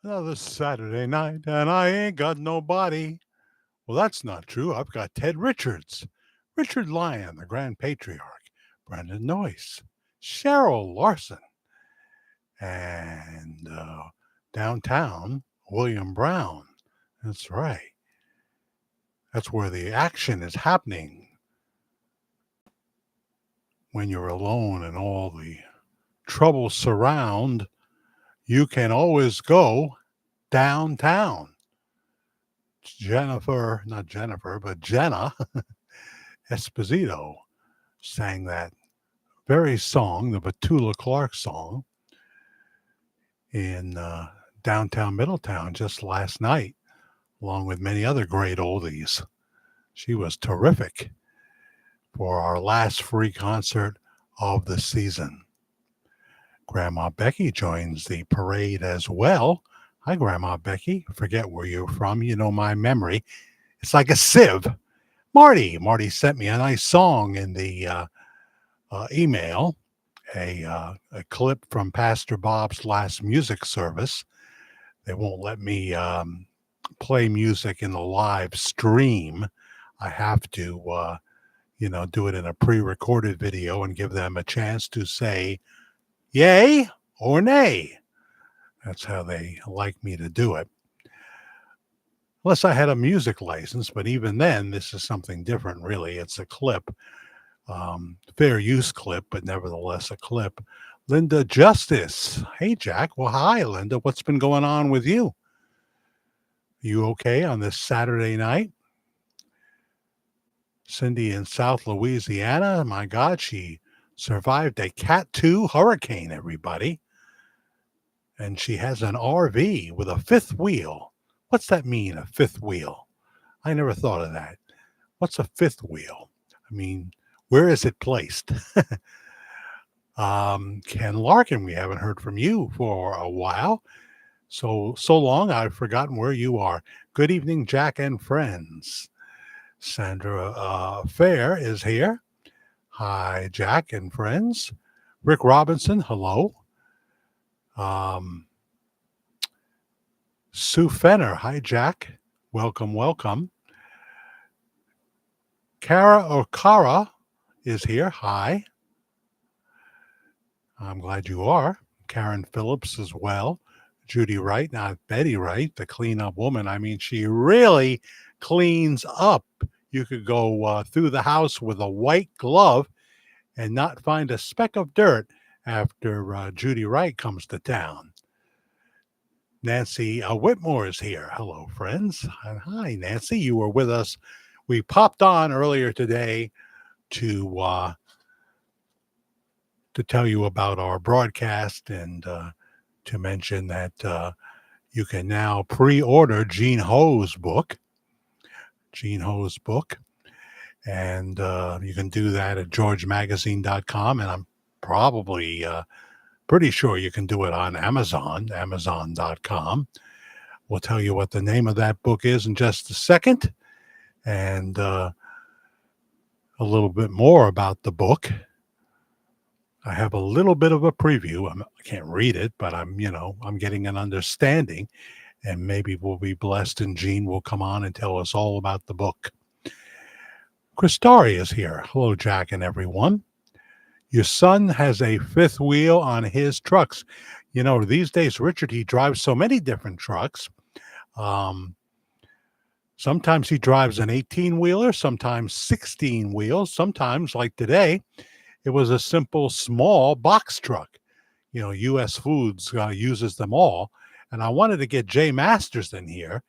Another Saturday night, and I ain't got nobody. Well, that's not true. I've got Ted Richards, Richard Lyon, the Grand Patriarch, Brendan Noyce, Cheryl Larson, and downtown, William Brown. That's right. That's where the action is happening when you're alone and all the troubles surround. You can always go downtown. Not Jennifer, but Jenna Esposito sang that very song, the Petula Clark song, in downtown Middletown just last night, along with many other great oldies. She was terrific for our last free concert of the season. Grandma Becky joins the parade as well. Hi, Grandma Becky. Forget where you're from. You know my memory. It's like a sieve. Marty sent me a nice song in the email, a clip from Pastor Bob's last music service. They won't let me play music in the live stream. I have to, do it in a pre-recorded video and give them a chance to say yay or nay. That's how they like me to do it. Unless I had a music license, but even then, this is something different, really. It's a clip, fair use clip, but nevertheless a clip. Linda Justice. Hey, Jack. Well, hi, Linda. What's been going on with you? You okay on this Saturday night? Cindy in South Louisiana. My God, she survived a Cat 2 hurricane, everybody. And she has an RV with a fifth wheel. What's that mean, a fifth wheel? I never thought of that. What's a fifth wheel? I mean, where is it placed? Ken Larkin, we haven't heard from you for a while. So long, I've forgotten where you are. Good evening, Jack and friends. Sandra Fair is here. Hi, Jack and friends. Rick Robinson, hello. Sue Fenner, hi, Jack. Welcome. Kara Okara is here. Hi. I'm glad you are. Karen Phillips as well. Judy Wright, not Betty Wright, the cleanup woman. I mean, she really cleans up. You could go through the house with a white glove and not find a speck of dirt after Judy Wright comes to town. Nancy Whitmore is here. Hello, friends. And hi, Nancy. You were with us. We popped on earlier today to tell you about our broadcast and to mention that you can now pre-order Gene Ho's book. And you can do that at georgemagazine.com. And I'm probably pretty sure you can do it on amazon.com. We'll tell you what the name of that book is in just a second. And a little bit more about the book. I have a little bit of a preview. I can't read it, but I'm getting an understanding, and maybe we'll be blessed and Gene will come on and tell us all about the book. Christari is here. Hello, Jack and everyone. Your son has a fifth wheel on his trucks. These days, Richard, he drives so many different trucks. Sometimes he drives an 18-wheeler, sometimes 16 wheels, sometimes, like today, it was a simple, small box truck. U.S. Foods uses them all. And I wanted to get Jay Masters in here.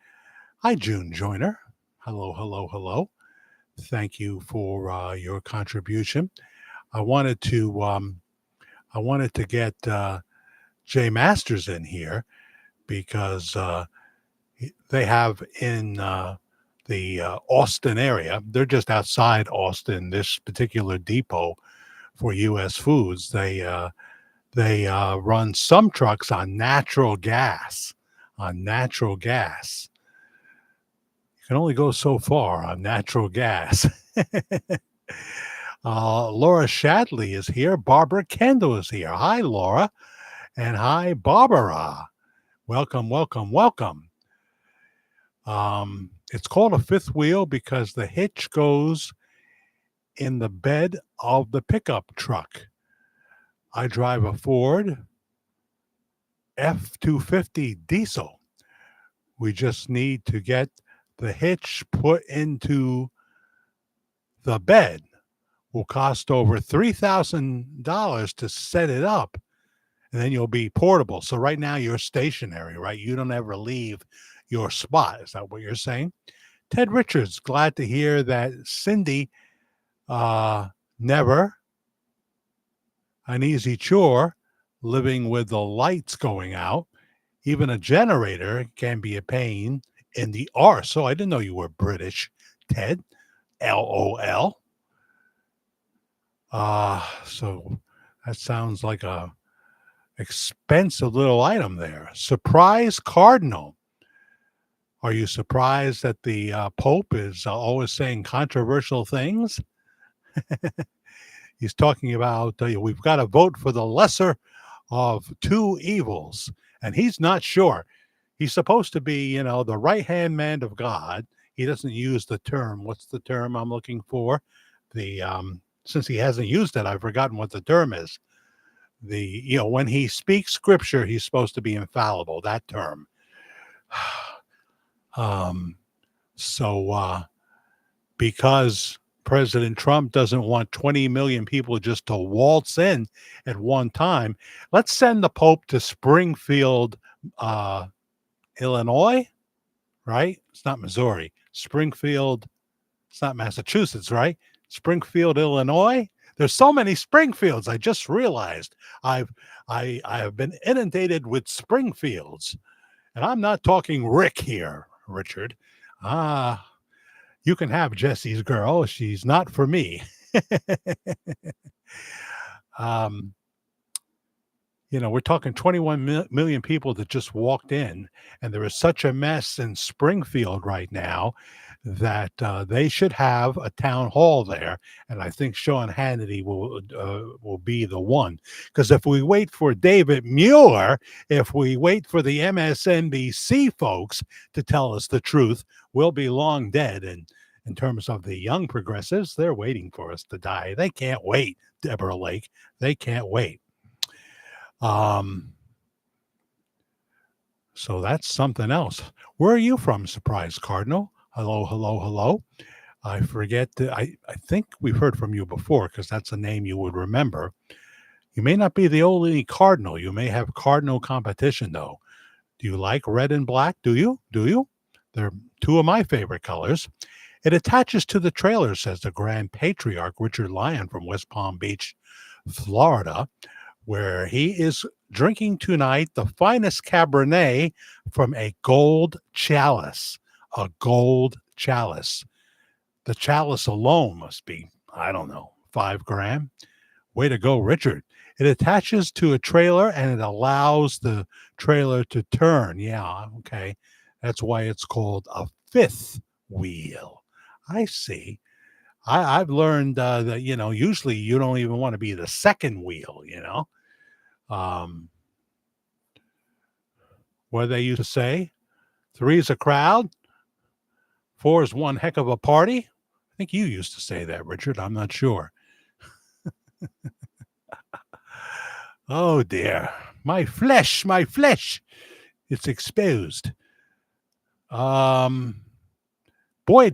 Hi, June Joyner. Hello. Thank you for your contribution. I wanted to get Jay Masters in here because they have in the Austin area. They're just outside Austin. This particular depot for U.S. Foods, they run some trucks on natural gas. You can only go so far on natural gas. Laura Shadley is here. Barbara Kendall is here. Hi, Laura. And hi, Barbara. Welcome, welcome, welcome. It's called a fifth wheel because the hitch goes in the bed of the pickup truck. I drive a Ford F-250 diesel. We just need to get the hitch put into the bed. Will cost over $3,000 to set it up, and then you'll be portable. So right now you're stationary, right? You don't ever leave your spot. Is that what you're saying? Ted Richards, glad to hear that Cindy never an easy chore living with the lights going out. Even a generator can be a pain in the arse. So I didn't know you were British, Ted. LOL. So that sounds like a expensive little item there. Surprise cardinal. Are you surprised that the Pope is always saying controversial things? He's talking about we've got to vote for the lesser of two evils, and he's not sure. He's supposed to be, the right hand man of God. He doesn't use the term. What's the term I'm looking for? The Since he hasn't used it, I've forgotten what the term is. When he speaks scripture, he's supposed to be infallible. That term. um, so because President Trump doesn't want 20 million people just to waltz in at one time, let's send the Pope to Springfield, Illinois, right? It's not Missouri. Springfield, it's not Massachusetts, right? Springfield, Illinois. There's so many Springfields. I just realized I have been inundated with Springfields, and I'm not talking Rick here, Richard. You can have Jesse's girl. She's not for me. um, we're talking 21 million people that just walked in, and there is such a mess in Springfield right now that they should have a town hall there. And I think Sean Hannity will be the one. Because if we wait for David Mueller, if we wait for the MSNBC folks to tell us the truth, we'll be long dead. And in terms of the young progressives, they're waiting for us to die. They can't wait, Deborah Lake. They can't wait. So that's something else. Where are you from, Surprise Cardinal? Hello, hello, hello. I forget. I think we've heard from you before because that's a name you would remember. You may not be the only Cardinal. You may have Cardinal competition, though. Do you like red and black? Do you? They're two of my favorite colors. It attaches to the trailer, says the Grand Patriarch Richard Lyon from West Palm Beach, Florida, where he is drinking tonight the finest Cabernet from a gold chalice. A gold chalice. The chalice alone must be, I don't know, 5 gram. Way to go, Richard. It attaches to a trailer and it allows the trailer to turn. Yeah, okay. That's why it's called a fifth wheel. I see. I've learned that, usually you don't even want to be the second wheel, What they used to say, 3 is a crowd, 4 is one heck of a party. I think you used to say that, Richard. I'm not sure. Oh, dear. My flesh. It's exposed. Boyd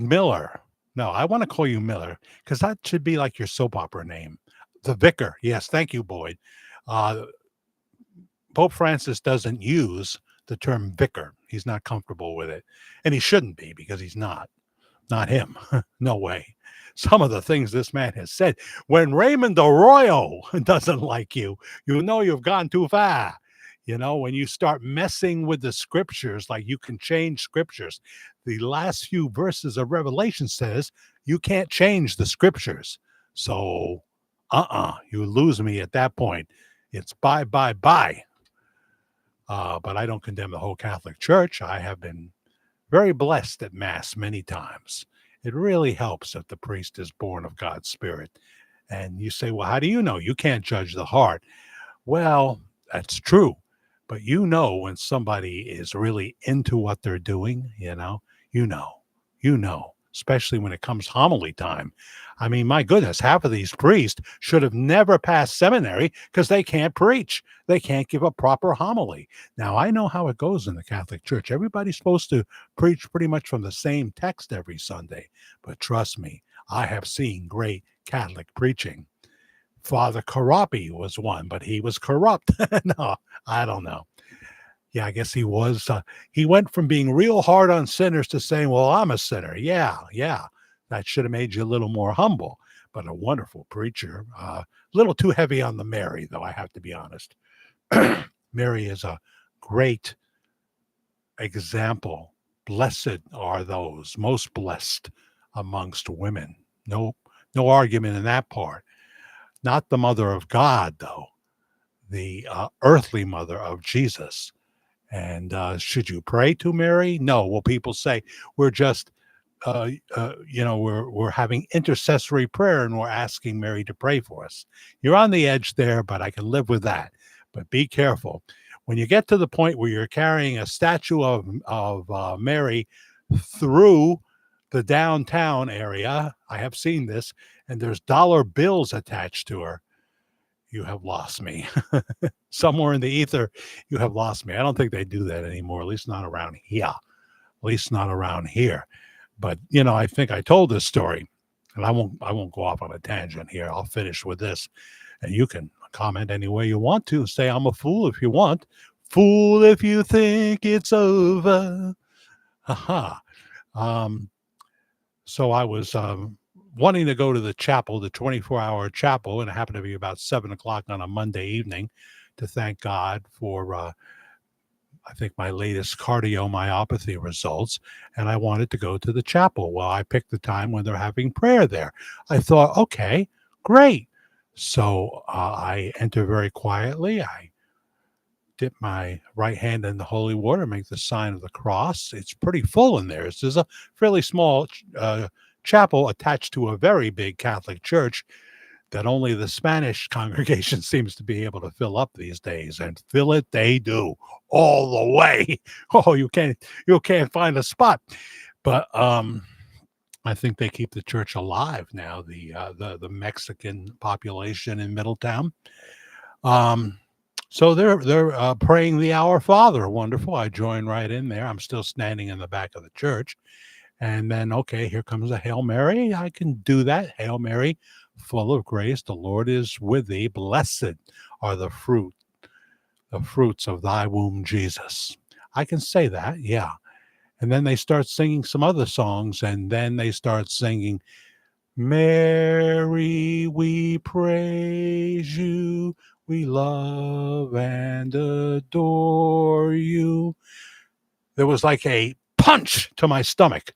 Miller. No, I want to call you Miller because that should be like your soap opera name. The Vicar. Yes, thank you, Boyd. Pope Francis doesn't use the term vicar. He's not comfortable with it. And he shouldn't be because he's not. Not him. No way. Some of the things this man has said. When Raymond Arroyo doesn't like you, you know you've gone too far. When you start messing with the scriptures, like you can change scriptures. The last few verses of Revelation says you can't change the scriptures. So, you lose me at that point. It's bye, bye, bye. But I don't condemn the whole Catholic Church. I have been very blessed at Mass many times. It really helps if the priest is born of God's Spirit. And you say, well, how do you know? You can't judge the heart. Well, that's true. But when somebody is really into what they're doing, you know, especially when it comes homily time. I mean, my goodness, half of these priests should have never passed seminary because they can't preach. They can't give a proper homily. Now, I know how it goes in the Catholic Church. Everybody's supposed to preach pretty much from the same text every Sunday. But trust me, I have seen great Catholic preaching. Father Karapi was one, but he was corrupt. No, I don't know. Yeah, I guess he was. He went from being real hard on sinners to saying, well, I'm a sinner. Yeah, yeah. That should have made you a little more humble, but a wonderful preacher. A little too heavy on the Mary, though, I have to be honest. Mary is a great example. Blessed are those, most blessed amongst women. No, no argument in that part. Not the mother of God, though, the earthly mother of Jesus. And should you pray to Mary? No. Well, people say we're just, we're having intercessory prayer and we're asking Mary to pray for us. You're on the edge there, but I can live with that. But be careful. When you get to the point where you're carrying a statue of Mary through the downtown area, I have seen this, and there's dollar bills attached to her, you have lost me. Somewhere in the ether, you have lost me. I don't think they do that anymore, at least not around here. At least not around here. But, I think I told this story, and I won't go off on a tangent here. I'll finish with this, and you can comment any way you want to. Say I'm a fool if you want. Fool if you think it's over. Haha. So I was wanting to go to the chapel, the 24-hour chapel, and it happened to be about 7 o'clock on a Monday evening, to thank God for, I think, my latest cardiomyopathy results, and I wanted to go to the chapel. Well, I picked the time when they're having prayer there. I thought, okay, great. So I enter very quietly. I dip my right hand in the holy water, make the sign of the cross. It's pretty full in there. There's a fairly small chapel attached to a very big Catholic church that only the Spanish congregation seems to be able to fill up these days, and fill it they do all the way. Oh, you can't find a spot. But I think they keep the church alive now. The Mexican population in Middletown. So they're praying the Our Father. Wonderful. I join right in there. I'm still standing in the back of the church. And then, okay, here comes a Hail Mary. I can do that. Hail Mary, full of grace, the Lord is with thee. Blessed are the fruits of thy womb, Jesus. I can say that, yeah. And then they start singing some other songs, and then they start singing, Mary, we praise you, we love and adore you. There was like a punch to my stomach.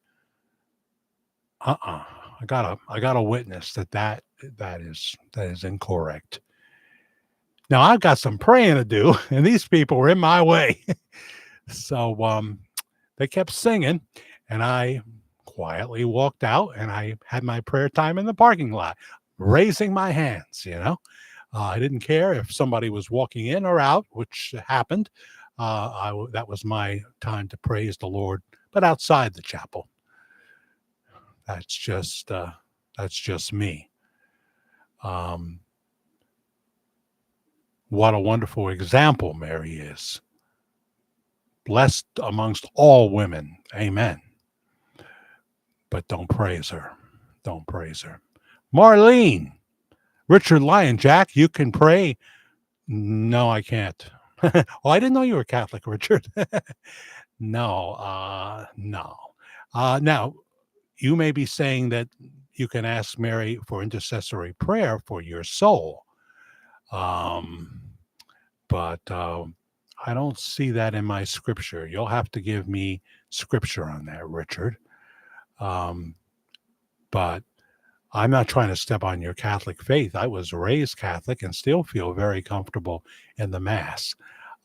I gotta witness that is incorrect. Now I've got some praying to do, and these people were in my way. So they kept singing, and I quietly walked out, and I had my prayer time in the parking lot, raising my hands. I didn't care if somebody was walking in or out, which happened. That was my time to praise the Lord, but outside the chapel. That's just me. What a wonderful example Mary is. Blessed amongst all women. Amen. But don't praise her. Don't praise her. Marlene, Richard Lyon, Jack, you can pray. No, I can't. Oh, I didn't know you were Catholic, Richard. No. Now, you may be saying that you can ask Mary for intercessory prayer for your soul. But I don't see that in my scripture. You'll have to give me scripture on that, Richard. But I'm not trying to step on your Catholic faith. I was raised Catholic and still feel very comfortable in the Mass.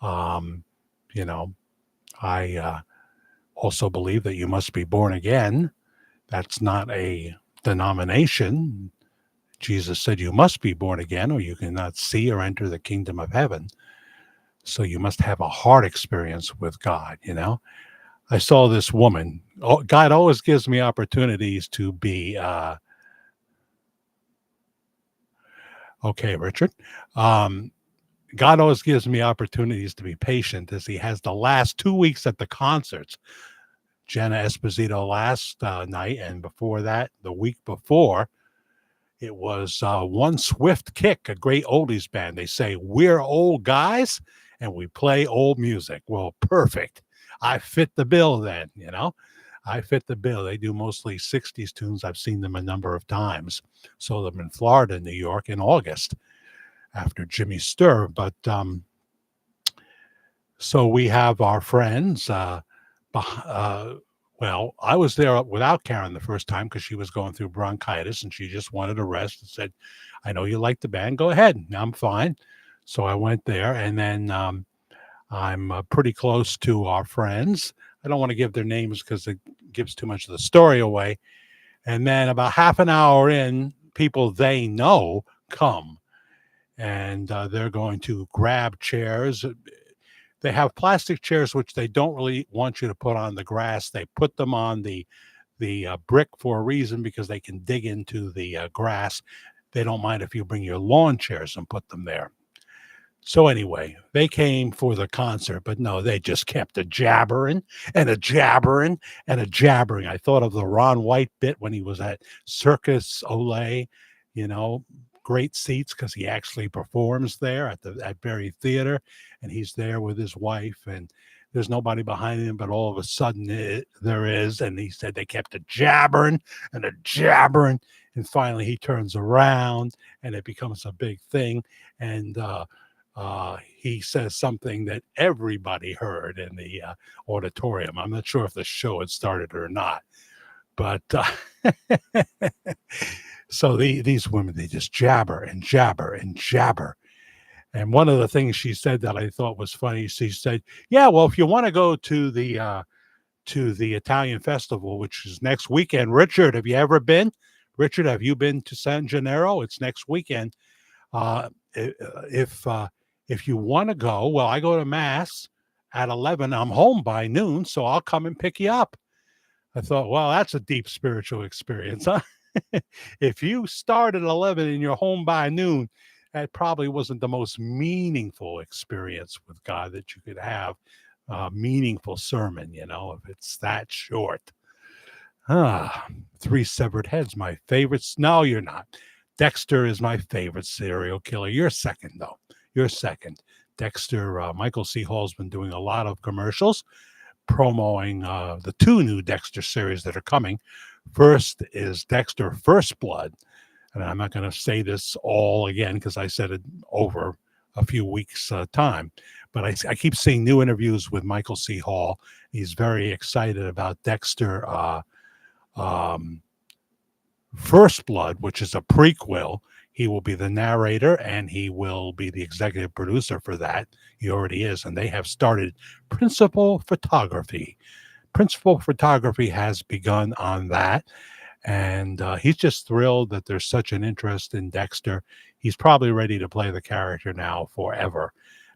I also believe that you must be born again. That's not a denomination. Jesus said you must be born again, or you cannot see or enter the kingdom of heaven. So you must have a heart experience with God, you know? I saw this woman. Oh, God always gives me opportunities to be, okay, Richard. Um, God always gives me opportunities to be patient as he has the last 2 weeks at the concerts. Jenna Esposito last night, and before that, the week before, it was One Swift Kick, a great oldies band. They say, we're old guys and we play old music. Well, perfect. I fit the bill then, you know. I fit the bill. They do mostly 60s tunes. I've seen them a number of times. Saw them in Florida, New York in August after Jimmy Stir. But so we have our friends. Well, I was there without Karen the first time because she was going through bronchitis and she just wanted to rest and said, I know you like the band. Go ahead. I'm fine. So I went there. And then I'm pretty close to our friends. I don't want to give their names because it gives too much of the story away. And then about half an hour in, people they know come and they're going to grab chairs. They have plastic chairs which they don't really want you to put on the grass. They put them on the brick for a reason because they can dig into the grass. They don't mind if you bring your lawn chairs and put them there. So anyway, they came for the concert, but no, they just kept a jabbering and a jabbering and a jabbering. I thought of the Ron White bit when he was at Circus Olay, you know, great seats because he actually performs there at Berry Theater, and he's there with his wife, and there's nobody behind him, but all of a sudden there is, and he said they kept a jabbering and a jabbering, and finally he turns around, and it becomes a big thing, and he says something that everybody heard in the auditorium. I'm not sure if the show had started or not, but so these women, they just jabber and jabber and jabber. And one of the things she said that I thought was funny, she said, "Yeah, well, if you want to go to the Italian festival, which is next weekend, Richard, have you ever been? Richard, have you been to San Gennaro? It's next weekend." Uh, if if you want to go, well, I go to mass at 11. I'm home by noon, so I'll come and pick you up. I thought, well, that's a deep spiritual experience, huh? If you start at 11 and you're home by noon, that probably wasn't the most meaningful experience with God that you could have. Meaningful sermon, you know, if it's that short. Ah, Three Severed Heads, my favorites. No, you're not. Dexter is my favorite serial killer. You're second, though. You're second. Dexter, Michael C. Hall's been doing a lot of commercials promoting the two new Dexter series that are coming. First is Dexter First Blood. And I'm not going to say this all again because I said it over a few weeks' time. But I keep seeing new interviews with Michael C. Hall. He's very excited about Dexter um, First Blood, which is a prequel. He will be the narrator and he will be the executive producer for that. He already is. And they have started principal photography. Principal photography has begun on that. And he's just thrilled that there's such an interest in Dexter. He's probably ready to play the character now forever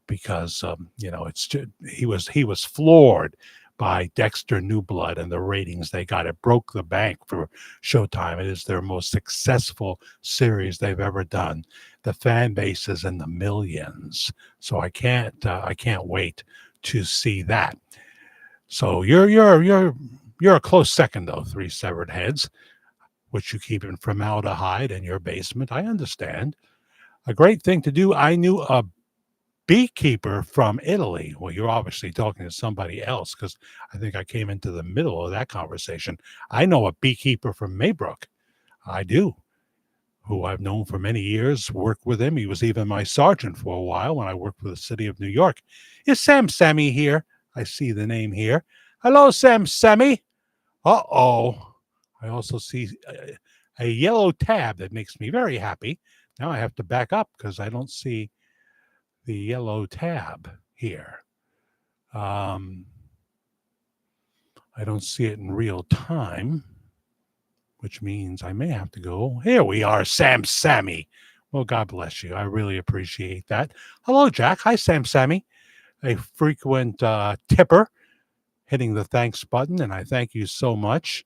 because you know it's just, he was floored by Dexter New Blood and the ratings they got. It broke the bank for Showtime. It is their most successful series they've ever done. The fan base is in the millions, so I can't wait to see that. So you're a close second though. Three Severed Heads, which you keep in formaldehyde in your basement. I understand. A great thing to do. I knew a beekeeper from Italy. Well, you're obviously talking to somebody else because I think I came into the middle of that conversation. I know a beekeeper from Maybrook. I do, who I've known for many years, worked with him. He was even my sergeant for a while when I worked for the city of New York. Is Sam Sammy here? I see the name here. Hello, Sam Sammy. Uh-oh. I also see a yellow tab that makes me very happy. Now I have to back up because I don't see the yellow tab here. I don't see it in real time, which means I may have to go. Here we are, Sam Sammy. Well, God bless you. I really appreciate that. Hello, Jack. Hi, Sam Sammy. a frequent tipper, hitting the thanks button, and I thank you so much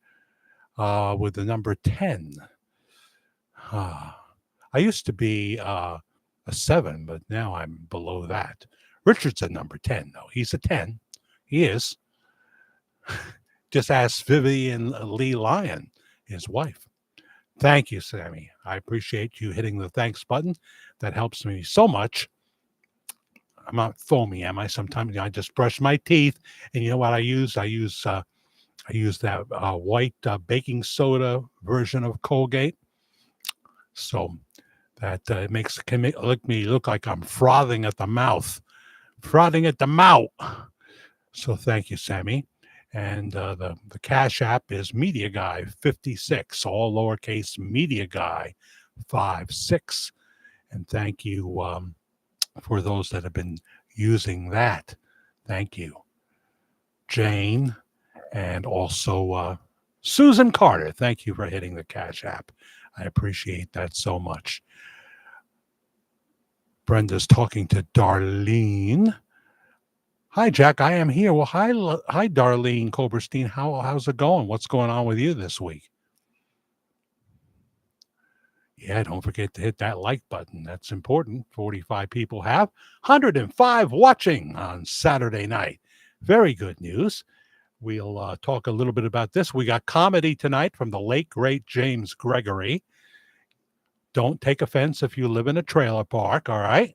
with the number 10. I used to be a 7, but now I'm below that. Richard's a number 10, though. He's a 10. He is. Just ask Vivian Lee Lyon, his wife. Thank you, Sammy. I appreciate you hitting the thanks button. That helps me so much. I'm not foamy, am I? Sometimes I just brush my teeth, and you know what I use? I use that white baking soda version of Colgate. So that can make me look like I'm frothing at the mouth, frothing at the mouth. So thank you, Sammy. And the Cash App is Media Guy 56, all lowercase Media Guy 56. And thank you for those that have been using that. Thank you, Jane, and also Susan Carter. Thank you for hitting the Cash App. I appreciate that so much. Brenda's talking to Darlene. Hi, Jack. I am here. Well, hi, Darlene Koberstein. How's it going? What's going on with you this week? Yeah, don't forget to hit that like button. That's important. 45 people have, 105 watching on Saturday night. Very good news. We'll talk a little bit about this. We got comedy tonight from the late, great James Gregory. Don't take offense if you live in a trailer park, all right?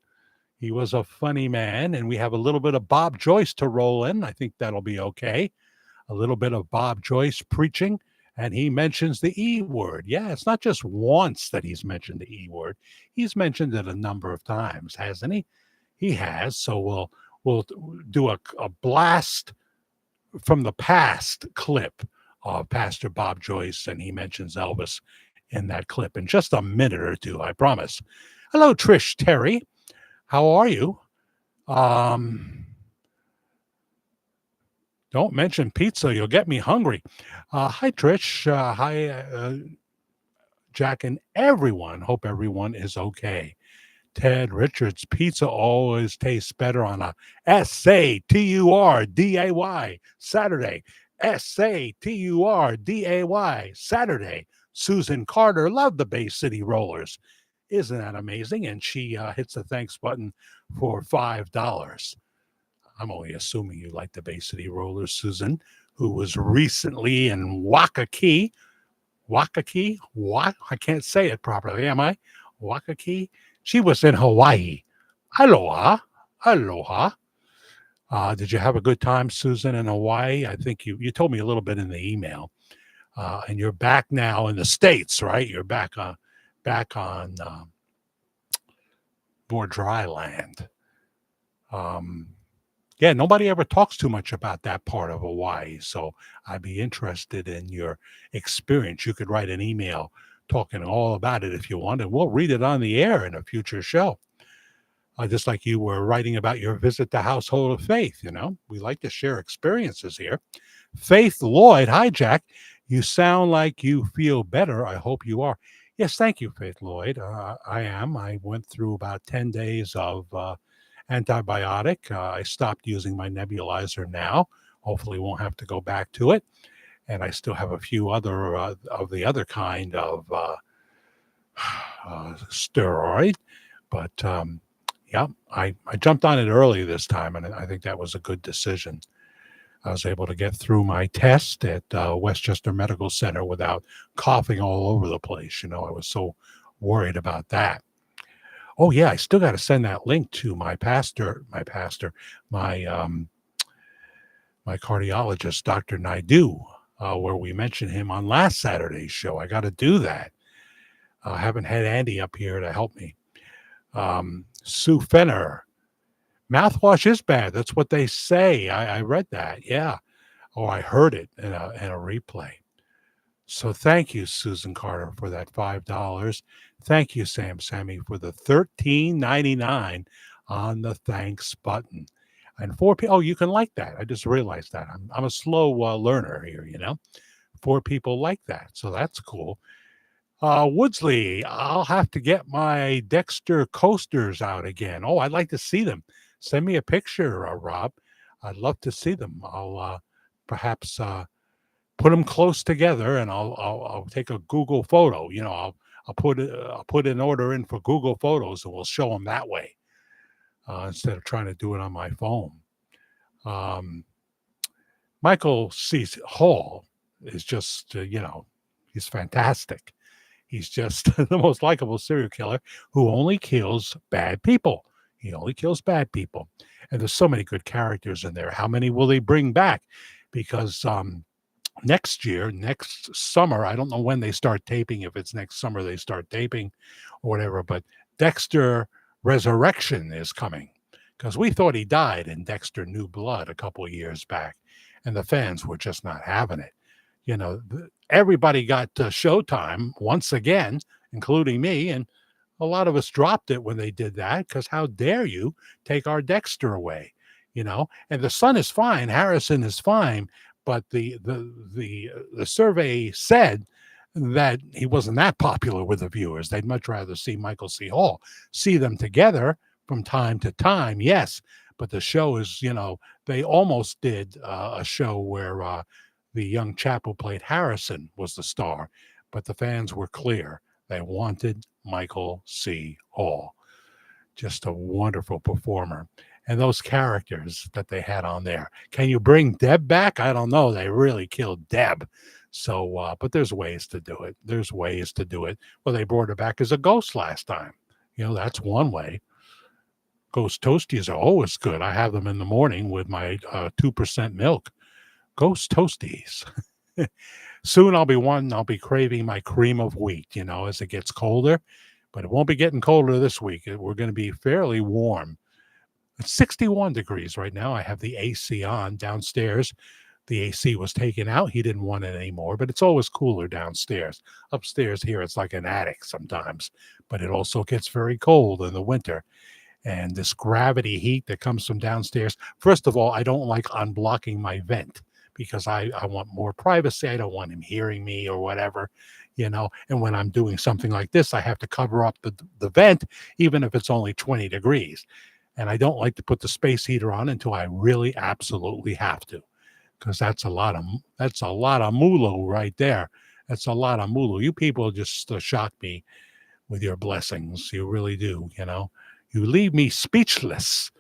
He was a funny man, and we have a little bit of Bob Joyce to roll in. I think that'll be okay. A little bit of Bob Joyce preaching, and he mentions the E word. Yeah, it's not just once that he's mentioned the E word. He's mentioned it a number of times, hasn't he? He has. So we'll do a blast from the past clip of Pastor Bob Joyce, and he mentions Elvis in that clip in just a minute or two, I promise. Hello, Trish Terry. How are you? Don't mention pizza. You'll get me hungry. Hi, Trish. Hi, Jack, and everyone. Hope everyone is okay. Ted Richards, pizza always tastes better on a SATURDAY Saturday. SATURDAY Saturday. Susan Carter loved the Bay City Rollers. Isn't that amazing? And she hits the thanks button for $5. I'm only assuming you like the Bay City Rollers, Susan, who was recently in Waikiki. Waikiki? What? I can't say it properly, am I? Waikiki? She was in Hawaii. Aloha. Aloha. Did you have a good time, Susan, in Hawaii? I think you told me a little bit in the email. And you're back now in the States, right? You're back on more dry land. Yeah, nobody ever talks too much about that part of Hawaii. So I'd be interested in your experience. You could write an email talking all about it if you want, and we'll read it on the air in a future show. Just like you were writing about your visit to Household of Faith, we like to share experiences here. Faith Lloyd, hi, Jack. You sound like you feel better. I hope you are. Yes, thank you, Faith Lloyd. I am. I went through about 10 days of antibiotic. I stopped using my nebulizer now. Hopefully won't have to go back to it. And I still have a few other of the other kind of steroid. But yeah, I jumped on it early this time, and I think that was a good decision. I was able to get through my test at Westchester Medical Center without coughing all over the place. I was so worried about that. Oh yeah, I still got to send that link to my cardiologist, Dr. Naidu, where we mentioned him on last Saturday's show. I got to do that. I haven't had Andy up here to help me. Sue Fenner, mouthwash is bad. That's what they say. I read that. Yeah. Or I heard it in a replay. So thank you, Susan Carter, for that $5. Thank you, Sammy, for the $13.99 on the thanks button. And 4 people, you can like that. I just realized that. I'm a slow learner here, 4 people like that. So that's cool. Woodsley, I'll have to get my Dexter coasters out again. Oh, I'd like to see them. Send me a picture, Rob. I'd love to see them. I'll perhaps put them close together, and I'll take a Google photo. I'll put an order in for Google Photos, and we'll show them that way instead of trying to do it on my phone. Um, Michael C. Hall is just he's fantastic. He's just the most likable serial killer who only kills bad people. He only kills bad people. And there's so many good characters in there. How many will they bring back? Because next summer, I don't know when they start taping, if it's next summer they start taping or whatever, but Dexter Resurrection is coming because we thought he died in Dexter New Blood a couple of years back, and the fans were just not having it. Everybody got Showtime once again, including me, and a lot of us dropped it when they did that because how dare you take our Dexter away, And the son is fine, Harrison is fine, but the survey said that he wasn't that popular with the viewers. They'd much rather see Michael C. Hall. See them together from time to time, yes, but the show is, they almost did a show where the young chap who played Harrison was the star, but the fans were clear. They wanted Michael C. Hall. Just a wonderful performer. And those characters that they had on there. Can you bring Deb back? I don't know. They really killed Deb. So, but there's ways to do it. There's ways to do it. Well, they brought her back as a ghost last time. That's one way. Ghost Toasties are always good. I have them in the morning with my 2% milk. Ghost Toasties. Soon I'll be craving my cream of wheat, as it gets colder. But it won't be getting colder this week. We're going to be fairly warm. It's 61 degrees right now. I have the AC on downstairs. The AC was taken out. He didn't want it anymore, but it's always cooler downstairs. Upstairs here, it's like an attic sometimes, but it also gets very cold in the winter. And this gravity heat that comes from downstairs, first of all, I don't like unblocking my vent because I want more privacy. I don't want him hearing me or whatever, And when I'm doing something like this, I have to cover up the vent, even if it's only 20 degrees. And I don't like to put the space heater on until I really absolutely have to, because that's a lot of mulo right there. That's a lot of mulo. You people just shock me with your blessings. You really do. You leave me speechless.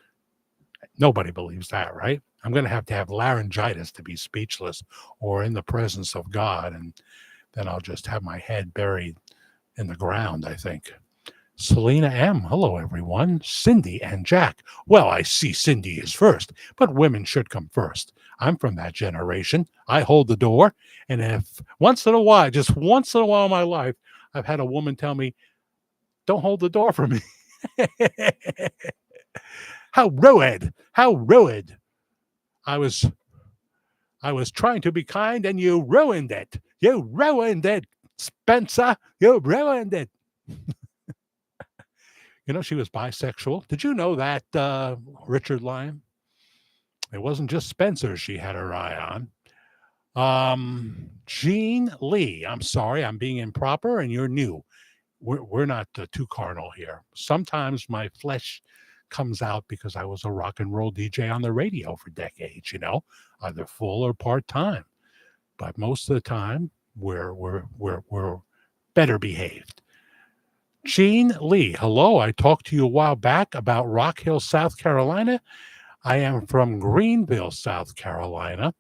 Nobody believes that, right? I'm going to have laryngitis to be speechless or in the presence of God, and then I'll just have my head buried in the ground, I think. Selena M. Hello, everyone. Cindy and Jack. Well, I see Cindy is first, but women should come first. I'm from that generation. I hold the door. And if once in a while in my life, I've had a woman tell me, don't hold the door for me. How rude. How rude. I was trying to be kind and you ruined it. You ruined it, Spencer. You ruined it. She was bisexual. Did you know that, Richard Lyon? It wasn't just Spencer she had her eye on. Jean Lee. I'm sorry, I'm being improper, and you're new. We're not too carnal here. Sometimes my flesh comes out because I was a rock and roll DJ on the radio for decades, either full or part-time. But most of the time, we're better behaved. Jean Lee, hello. I talked to you a while back about Rock Hill, South Carolina. I am from Greenville, South Carolina.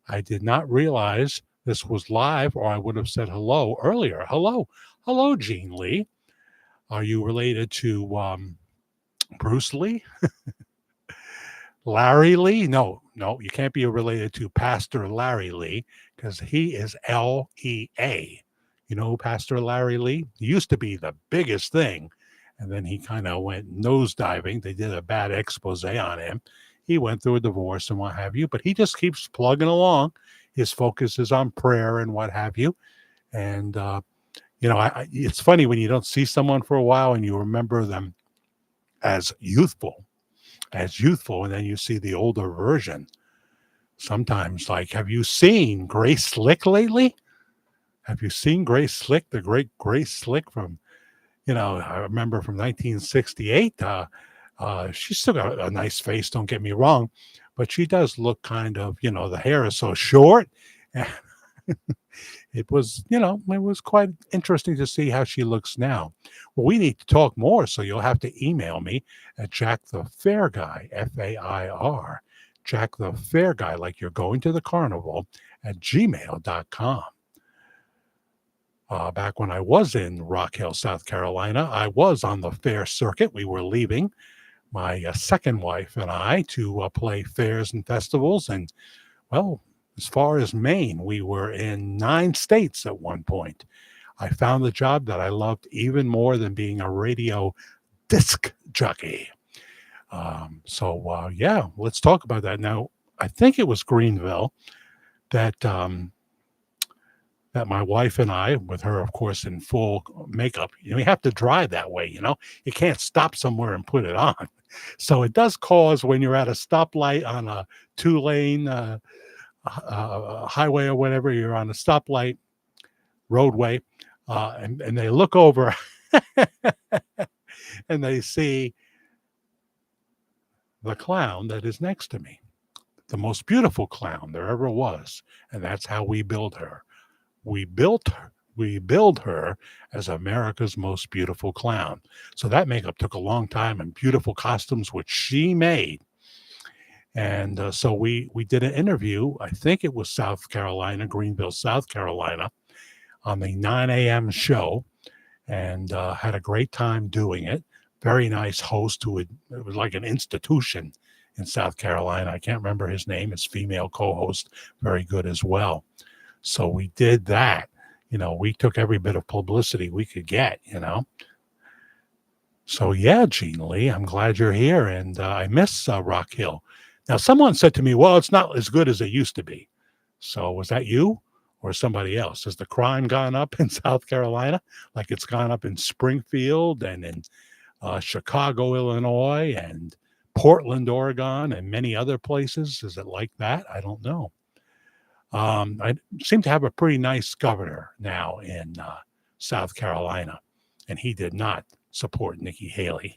I did not realize this was live, or I would have said hello earlier. Hello, Jean Lee. Are you related to Bruce Lee? Larry Lee? No, you can't be related to Pastor Larry Lee because he is L-E-A. You know Pastor Larry Lee? He used to be the biggest thing, and then he kind of went nosediving. They did a bad expose on him. He went through a divorce and what have you, but he just keeps plugging along. His focus is on prayer and what have you. And, it's funny when you don't see someone for a while and you remember them as youthful, and then you see the older version. Sometimes, like, have you seen Grace Slick lately? Have you seen Grace Slick, the great Grace Slick from, I remember from 1968, She's still got a nice face, don't get me wrong, but she does look kind of, the hair is so short. It was quite interesting to see how she looks now. Well, we need to talk more, so you'll have to email me at Jack the Fair Guy, Fair, Jack the Fair Guy, like you're going to the carnival, at gmail.com. Back when I was in Rock Hill, South Carolina, I was on the fair circuit. We were leaving, my second wife and I, to play fairs and festivals. And, well, as far as Maine, we were in 9 states at one point. I found the job that I loved even more than being a radio disc jockey. Yeah, let's talk about that. Now, I think it was Greenville that that my wife and I, with her, of course, in full makeup, you have to drive that way, you can't stop somewhere and put it on. So it does cause, when you're at a stoplight on a 2-lane highway or whatever, you're on a stoplight roadway, and they look over and they see the clown that is next to me, the most beautiful clown there ever was. And that's how we build her. We build her as America's most beautiful clown. So that makeup took a long time, and beautiful costumes, which she made. And so we did an interview. I think it was South Carolina, Greenville, South Carolina, on the 9 a.m. show, and had a great time doing it. Very nice host it was like an institution in South Carolina. I can't remember his name. His female co-host, very good as well. So we did that. We took every bit of publicity we could get, So yeah, Jean Lee, I'm glad you're here, and I miss Rock Hill. Now, someone said to me, well, it's not as good as it used to be. So was that you or somebody else? Has the crime gone up in South Carolina like it's gone up in Springfield and in Chicago, Illinois, and Portland, Oregon, and many other places? Is it like that? I don't know. I seem to have a pretty nice governor now in South Carolina, and he did not support Nikki Haley.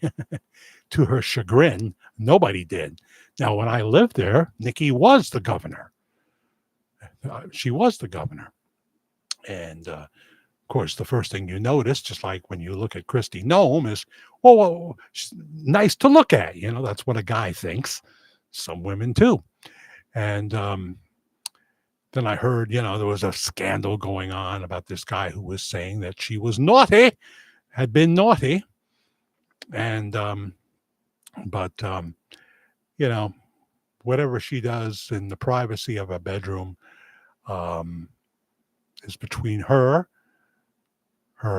To her chagrin, nobody did. Now, when I lived there, Nikki was the governor. She was the governor. And, of course, the first thing you notice, just like when you look at Kristi Noem, is, well, she's nice to look at. That's what a guy thinks. Some women, too. And then I heard, there was a scandal going on about this guy who was saying that she was naughty, had been naughty. And, whatever she does in the privacy of a bedroom is between her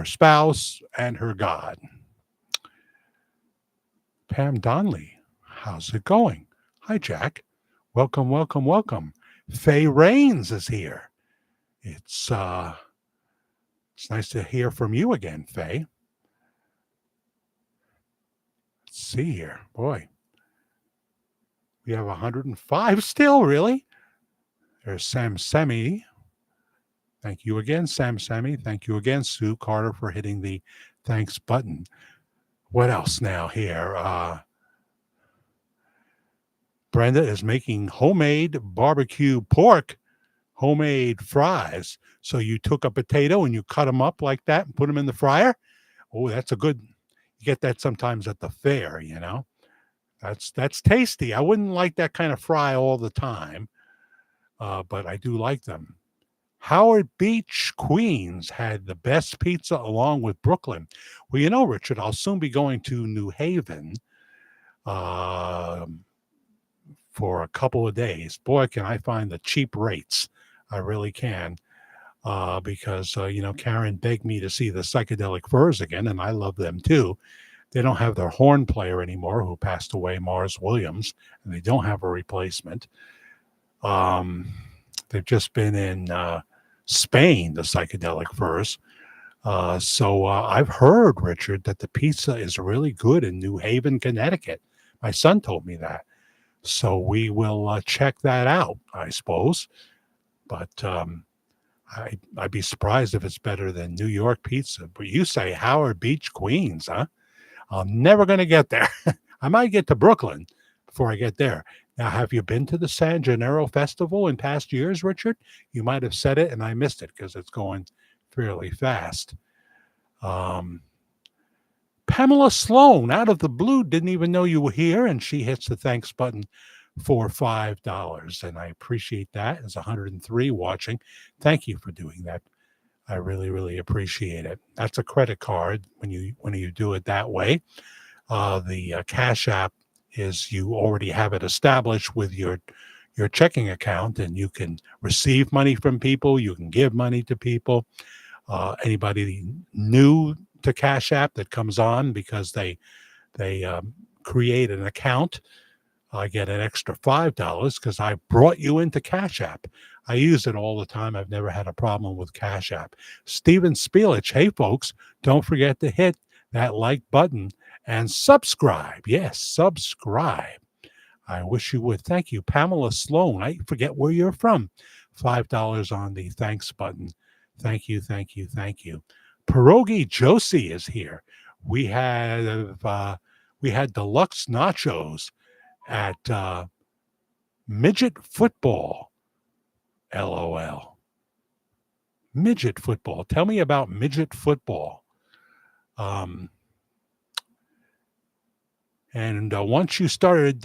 spouse, and her God. Pam Donnelly, how's it going? Hi, Jack. Welcome, welcome, welcome. Faye Rains is here. It's nice to hear from you again, Faye. Let's see here. Boy, we have 105 still, really? There's Sam Semi. Thank you again, Sam Semi. Thank you again, Sue Carter, for hitting the thanks button. What else now here? Brenda is making homemade barbecue pork, homemade fries. So you took a potato and you cut them up like that and put them in the fryer. Oh, that's you get that sometimes at the fair, That's tasty. I wouldn't like that kind of fry all the time, but I do like them. Howard Beach, Queens had the best pizza along with Brooklyn. Well, Richard, I'll soon be going to New Haven for a couple of days. Boy, can I find the cheap rates. I really can. Because, Karen begged me to see the Psychedelic Furs again, and I love them too. They don't have their horn player anymore, who passed away, Mars Williams, and they don't have a replacement. They've just been in Spain, the Psychedelic Furs. So I've heard, Richard, that the pizza is really good in New Haven, Connecticut. My son told me that. So we will check that out, I suppose. But I'd be surprised if it's better than New York pizza. But you say Howard Beach, Queens, huh? I'm never going to get there. I might get to Brooklyn before I get there. Now, have you been to the San Gennaro Festival in past years, Richard? You might have said it and I missed it because it's going fairly fast. Um, Pamela Sloan, out of the blue, didn't even know you were here, and she hits the thanks button for $5, and I appreciate that. There's 103 watching. Thank you for doing that. I really, really appreciate it. That's a credit card when you do it that way. The Cash App is you already have it established with your checking account, and you can receive money from people. You can give money to people. Anybody new to Cash App that comes on because they create an account, I get an extra $5 because I brought you into Cash App. I use it all the time. I've never had a problem with Cash App. Steven Spielich, hey folks, don't forget to hit that like button and subscribe. Yes, subscribe. I wish you would. Thank you. Pamela Sloan, I forget where you're from. $5 on the thanks button. Thank you, thank you, thank you. Pierogi Josie is here. We had deluxe nachos at midget football. LOL. Midget football. Tell me about midget football. And once you started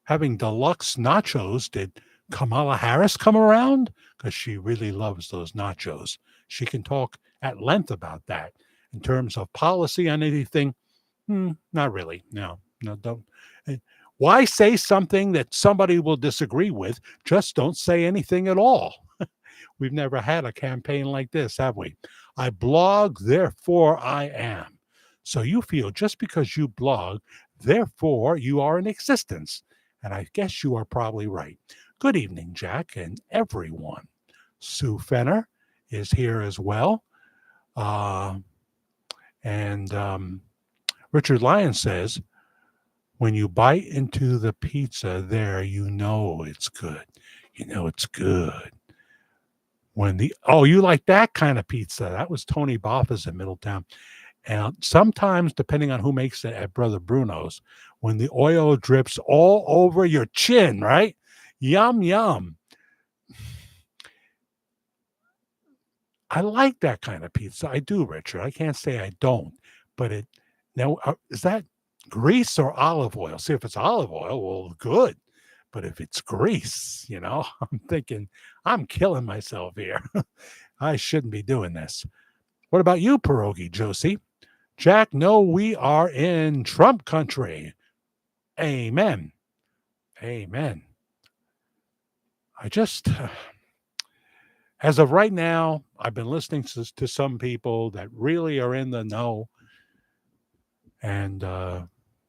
having deluxe nachos, did Kamala Harris come around? Because she really loves those nachos. She can talk at length about that. In terms of policy on anything, not really. No, don't. Why say something that somebody will disagree with? Just don't say anything at all. We've never had a campaign like this, have we? I blog, therefore I am. So you feel just because you blog, therefore you are in existence. And I guess you are probably right. Good evening, Jack, and everyone. Sue Fenner is here as well. And Richard Lyon says, when you bite into the pizza there, you know it's good. You know it's good. You like that kind of pizza. That was Tony Boffa's in Middletown. And sometimes, depending on who makes it at Brother Bruno's, when the oil drips all over your chin, right? Yum, yum. I like that kind of pizza. I do, Richard. I can't say I don't. But is that grease or olive oil? See, if it's olive oil, well, good. But if it's grease, I'm thinking, I'm killing myself here. I shouldn't be doing this. What about you, Pierogi Josie? Jack, no, we are in Trump country. Amen. Amen. As of right now, I've been listening to some people that really are in the know, and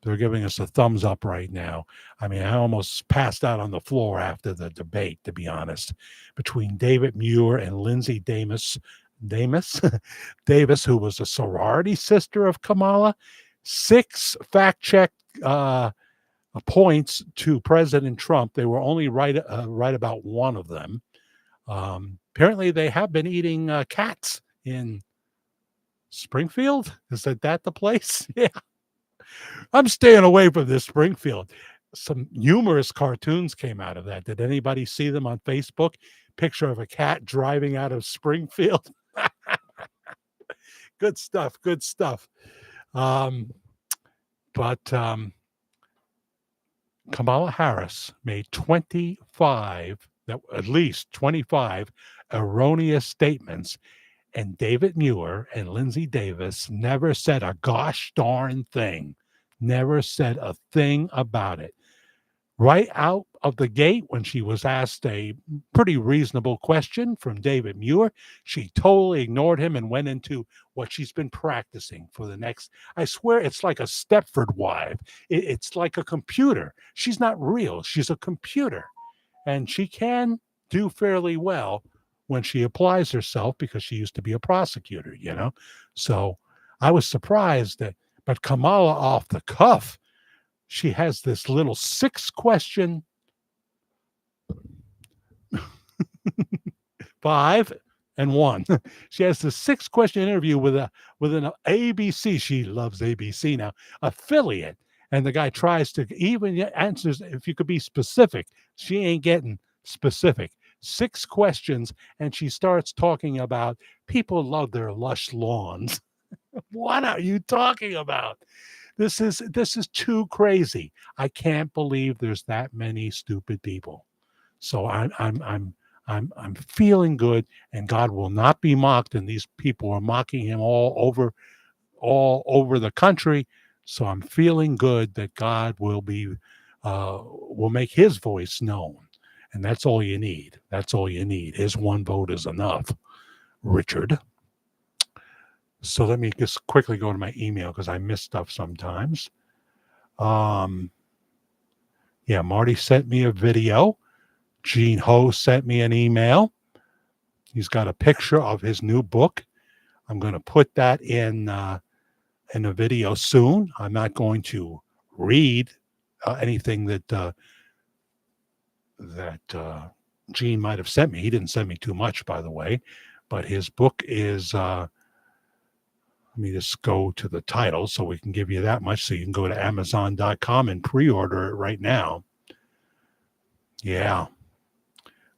they're giving us a thumbs up right now. I mean, I almost passed out on the floor after the debate, to be honest, between David Muir and Lindsay Davis, Davis, who was a sorority sister of Kamala. 6 fact-check points to President Trump. They were only right about one of them. Apparently, they have been eating cats in Springfield. Is that the place? Yeah. I'm staying away from this Springfield. Some humorous cartoons came out of that. Did anybody see them on Facebook? Picture of a cat driving out of Springfield. Good stuff. Good stuff. But Kamala Harris made at least 25 erroneous statements, and David Muir and Lindsay Davis never said a gosh darn thing. Never said a thing about it. Right out of the gate, when she was asked a pretty reasonable question from David Muir, she totally ignored him and went into what she's been practicing for the next, I swear it's like a Stepford wife. It's like a computer. She's not real. She's a computer. And she can do fairly well when she applies herself because she used to be a prosecutor, So I was surprised but Kamala off the cuff, she has this little 6-question, 5 and 1. She has this 6-question interview with an ABC. She loves ABC now, affiliate. And the guy tries to even answers, if you could be specific. She ain't getting specific. 6 questions, and she starts talking about people love their lush lawns. What are you talking about? This is too crazy. I can't believe there's that many stupid people. So I'm feeling good, and God will not be mocked. And these people are mocking him all over the country. So I'm feeling good that God will make His voice known, and that's all you need. That's all you need. His one vote is enough, Richard. So let me just quickly go to my email because I miss stuff sometimes. Um, yeah, Marty sent me a video. Gene Ho sent me an email. He's got a picture of his new book. I'm going to put that in a video soon. I'm not going to read anything that Gene might have sent me. He didn't send me too much, by the way, but his book is. Let me just go to the title so we can give you that much. So you can go to Amazon.com and pre-order it right now. Yeah.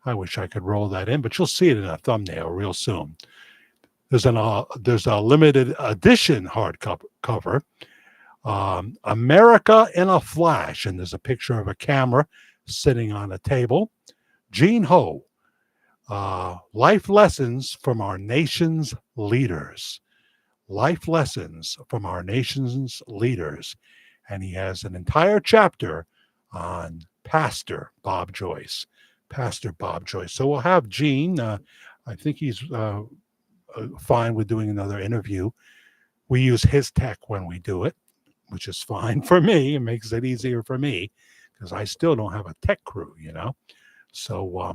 I wish I could roll that in, but you'll see it in a thumbnail real soon. There's a limited edition hardcover, America in a Flash, and there's a picture of a camera sitting on a table. Gene Ho, life lessons from our nation's leaders. Life lessons from our nation's leaders, and he has an entire chapter on Pastor Bob Joyce. Pastor Bob Joyce. So we'll have Gene. I think he's fine with doing another interview. We use his tech when we do it, which is fine for me. It makes it easier for me because I still don't have a tech crew, you know. So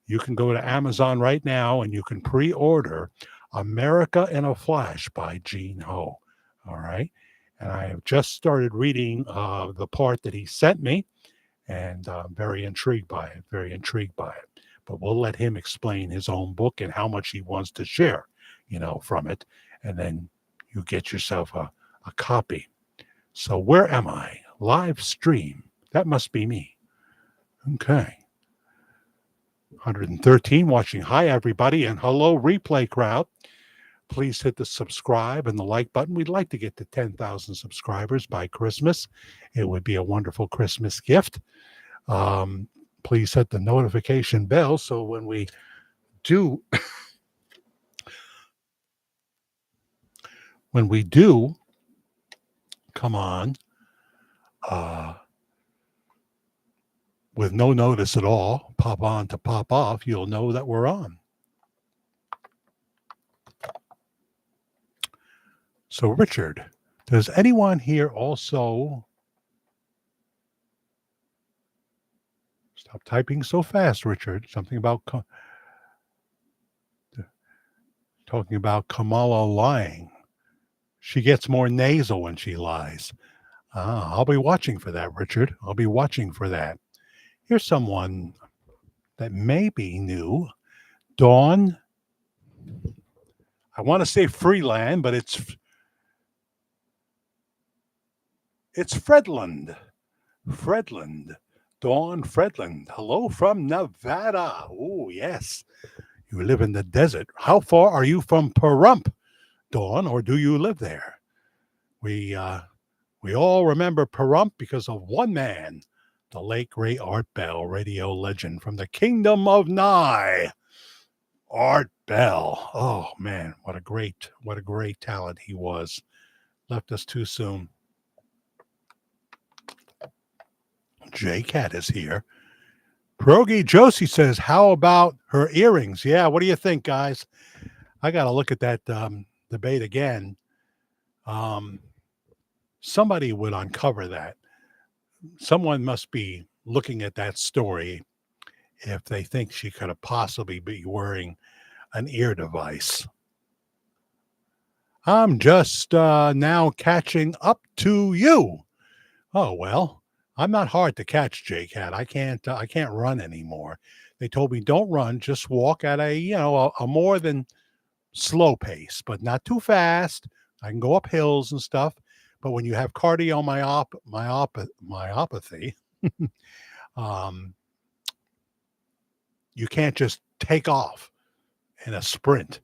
you can go to Amazon right now and you can pre-order America in a Flash by Gene Ho. All right. And I have just started reading the part that he sent me, and I'm very intrigued by it, very intrigued by it. But we'll let him explain his own book and how much he wants to share, you know, from it. And then you get yourself a copy. So where am I? Live stream. That must be me. Okay. 113 watching. Hi, everybody, and hello, replay crowd. Please hit the subscribe and the like button. We'd like to get to 10,000 subscribers by Christmas. It would be a wonderful Christmas gift. Please hit the notification bell so when we do come on with no notice at all, pop on to pop off, you'll know that we're on. So, Richard, does anyone here also... Stop typing so fast, Richard. Something about talking about Kamala lying. She gets more nasal when she lies. I'll be watching for that, Richard. I'll be watching for that. Here's someone that may be new. Dawn. I want to say Freeland, but it's Fredland. Fredland. Dawn Fredland. Hello from Nevada. Oh, yes. You live in the desert. How far are you from Pahrump, Dawn, or do you live there? We all remember Pahrump because of one man, the late great Art Bell, radio legend from the Kingdom of Nye. Art Bell. Oh man, what a great talent he was. Left us too soon. J-Cat is here. Pierogi Josie says, how about her earrings? Yeah, what do you think, guys? I got to look at that debate again. Somebody would uncover that. Someone must be looking at that story if they think she could have possibly be wearing an ear device. I'm just now catching up to you. Oh, well, I'm not hard to catch, J-Cat. I can't run anymore. They told me don't run, just walk at a more than slow pace, but not too fast. I can go up hills and stuff, But when you have myopathy, um, you can't just take off in a sprint.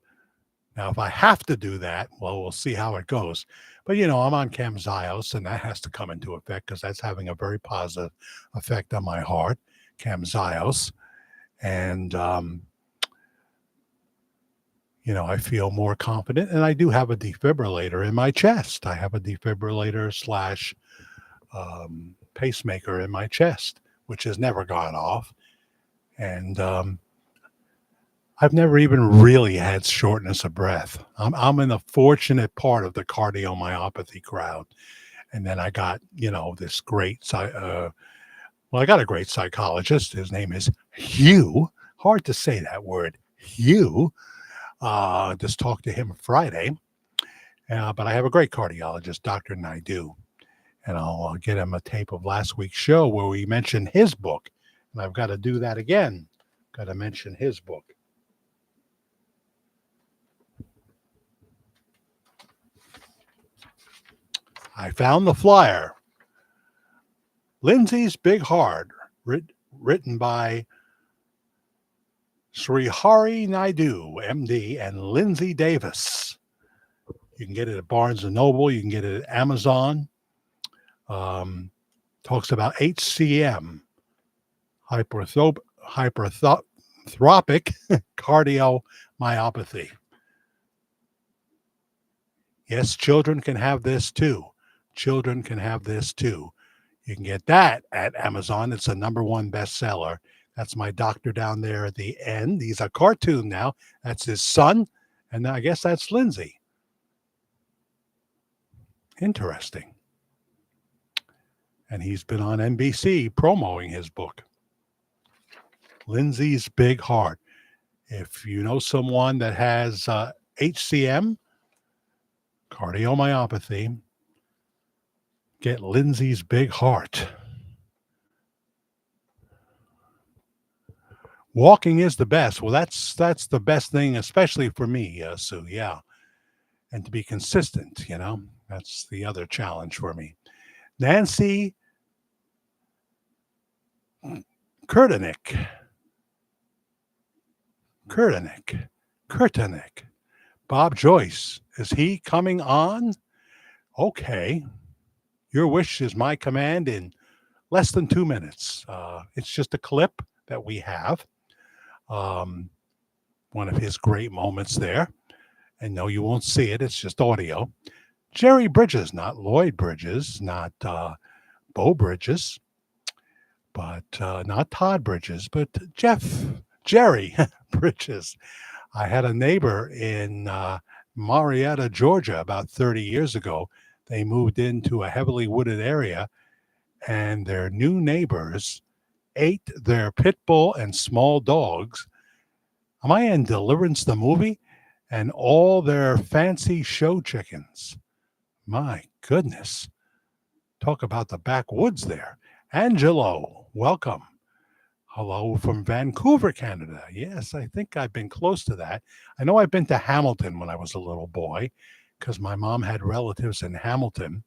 Now, if I have to do that, well, we'll see how it goes. But, I'm on Camzyos, and that has to come into effect because that's having a very positive effect on my heart, Camzyos. And, I feel more confident. And I do have a defibrillator in my chest. I have a defibrillator slash pacemaker in my chest, which has never gone off. And I've never even really had shortness of breath. I'm in the fortunate part of the cardiomyopathy crowd. And then I got, this great, I got a great psychologist. His name is Hugh. Hard to say that word, Hugh. Just talked to him Friday. But I have a great cardiologist, Dr. Naidu. And I'll get him a tape of last week's show where we mentioned his book. And I've got to do that again. Got to mention his book. I found the flyer. Lindsay's Big Heart, written by Srihari Naidu, MD, and Lindsay Davis. You can get it at Barnes & Noble. You can get it at Amazon. Talks about HCM, hypertrophic cardiomyopathy. Yes, children can have this too. Children can have this too. You can get that at Amazon. It's a #1 bestseller. That's my doctor down there at the end. He's a cartoon now. That's his son. And I guess that's Lindsay. Interesting. And he's been on NBC promoting his book. Lindsay's Big Heart. If you know someone that has HCM, cardiomyopathy, get Lindsay's Big Heart. Walking is the best. Well, that's the best thing, especially for me, Sue. Yeah. And to be consistent, that's the other challenge for me. Nancy Kurtanik. Bob Joyce. Is he coming on? Okay. Your wish is my command in less than 2 minutes. It's just a clip that we have. One of his great moments there. And no, you won't see it. It's just audio. Jerry Bridges, not Lloyd Bridges, not Bo Bridges, but not Todd Bridges, but Jerry Bridges. I had a neighbor in Marietta, Georgia, about 30 years ago. They moved into a heavily wooded area, and their new neighbors ate their pit bull and small dogs. Am I in Deliverance the movie? And all their fancy show chickens. My goodness. Talk about the backwoods there. Angelo, welcome. Hello from Vancouver, Canada. Yes, I think I've been close to that. I know I've been to Hamilton when I was a little boy because my mom had relatives in Hamilton.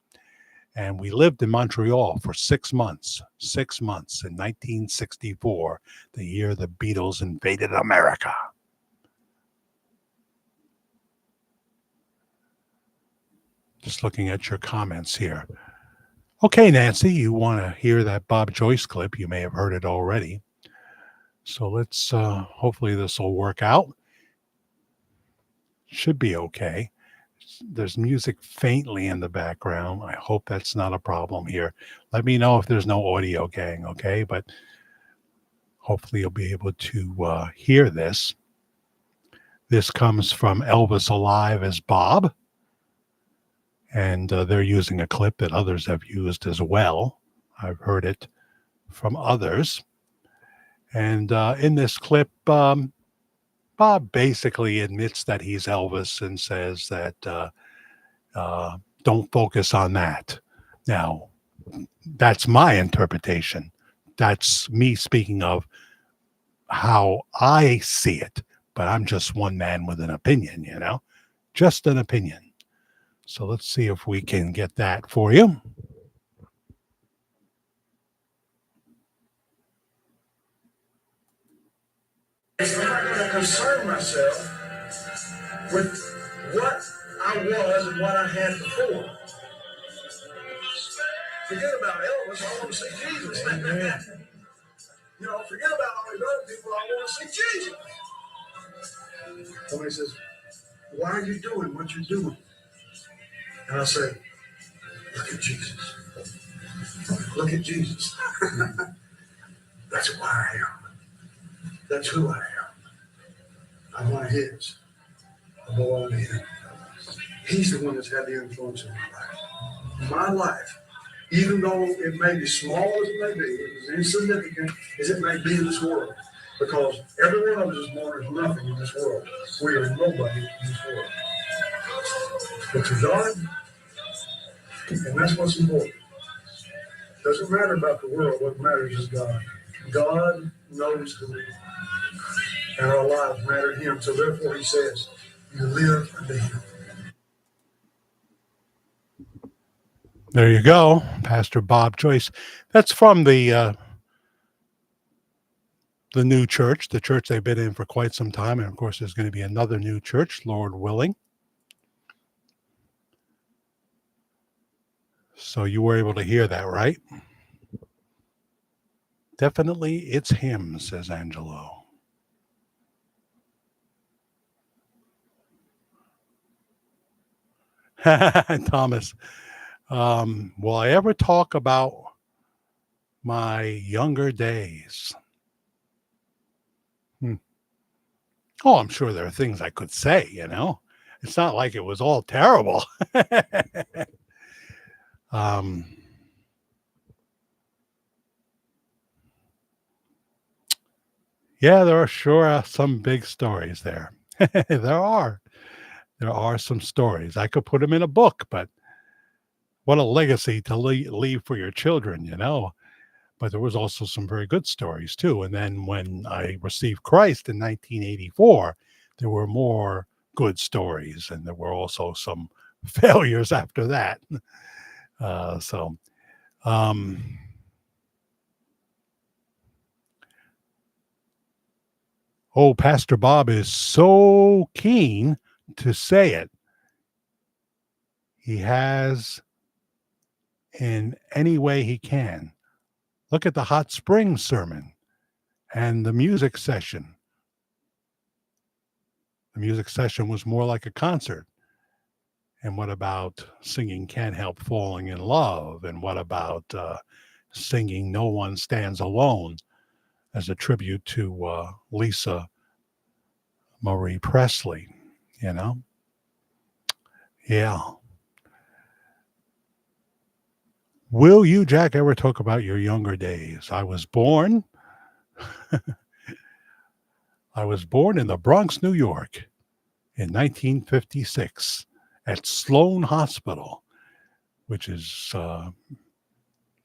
And we lived in Montreal for 6 months. 6 months in 1964, the year the Beatles invaded America. Just looking at your comments here. Okay, Nancy, you want to hear that Bob Joyce clip. You may have heard it already. So let's, hopefully this will work out. Should be okay. There's music faintly in the background. I hope that's not a problem here. Let me know if there's no audio, gang, okay? But hopefully you'll be able to hear this. This comes from Elvis Alive as Bob. And they're using a clip that others have used as well. I've heard it from others. And in this clip, Bob basically admits that he's Elvis and says that don't focus on that. Now, that's my interpretation. That's me speaking of how I see it. But I'm just one man with an opinion, just an opinion. So let's see if we can get that for you. I'm not going to concern myself with what I was and what I had before. Forget about Elvis. I want to see Jesus. You know, forget about all these other people. I want to see Jesus. Somebody says, why are you doing what you're doing? And I say, look at Jesus. Look at Jesus. That's why I am. That's who I am. I'm one of his. I belong to him. He's the one that's had the influence in my life. My life, even though it may be small as it may be, as insignificant as it may be in this world, because every one of us is born as nothing in this world. We are nobody in this world. But to God, and that's what's important. It doesn't matter about the world. What matters is God. God knows who we are. And our lives matter to him. So therefore he says, you live unto him. There you go, Pastor Bob Joyce. That's from the new church, the church they've been in for quite some time. And of course, there's going to be another new church, Lord willing. So you were able to hear that, right? Definitely it's him, says Angelo. Thomas, will I ever talk about my younger days? Oh, I'm sure there are things I could say, you know. It's not like it was all terrible. um, yeah, there are sure some big stories there. There are. There are some stories. I could put them in a book, but what a legacy to leave for your children, you know. But there was also some very good stories too. And then when I received Christ in 1984, there were more good stories, and there were also some failures after that. So, oh, Pastor Bob is so keen to say it. He has in any way he can. Look at the hot spring sermon and the music session. The music session was more like a concert. And what about singing Can't Help Falling in Love? And what about singing No One Stands Alone as a tribute to Lisa Marie Presley? You know? Yeah. Will you, Jack, ever talk about your younger days? I was born in the Bronx, New York in 1956 at Sloan Hospital, which is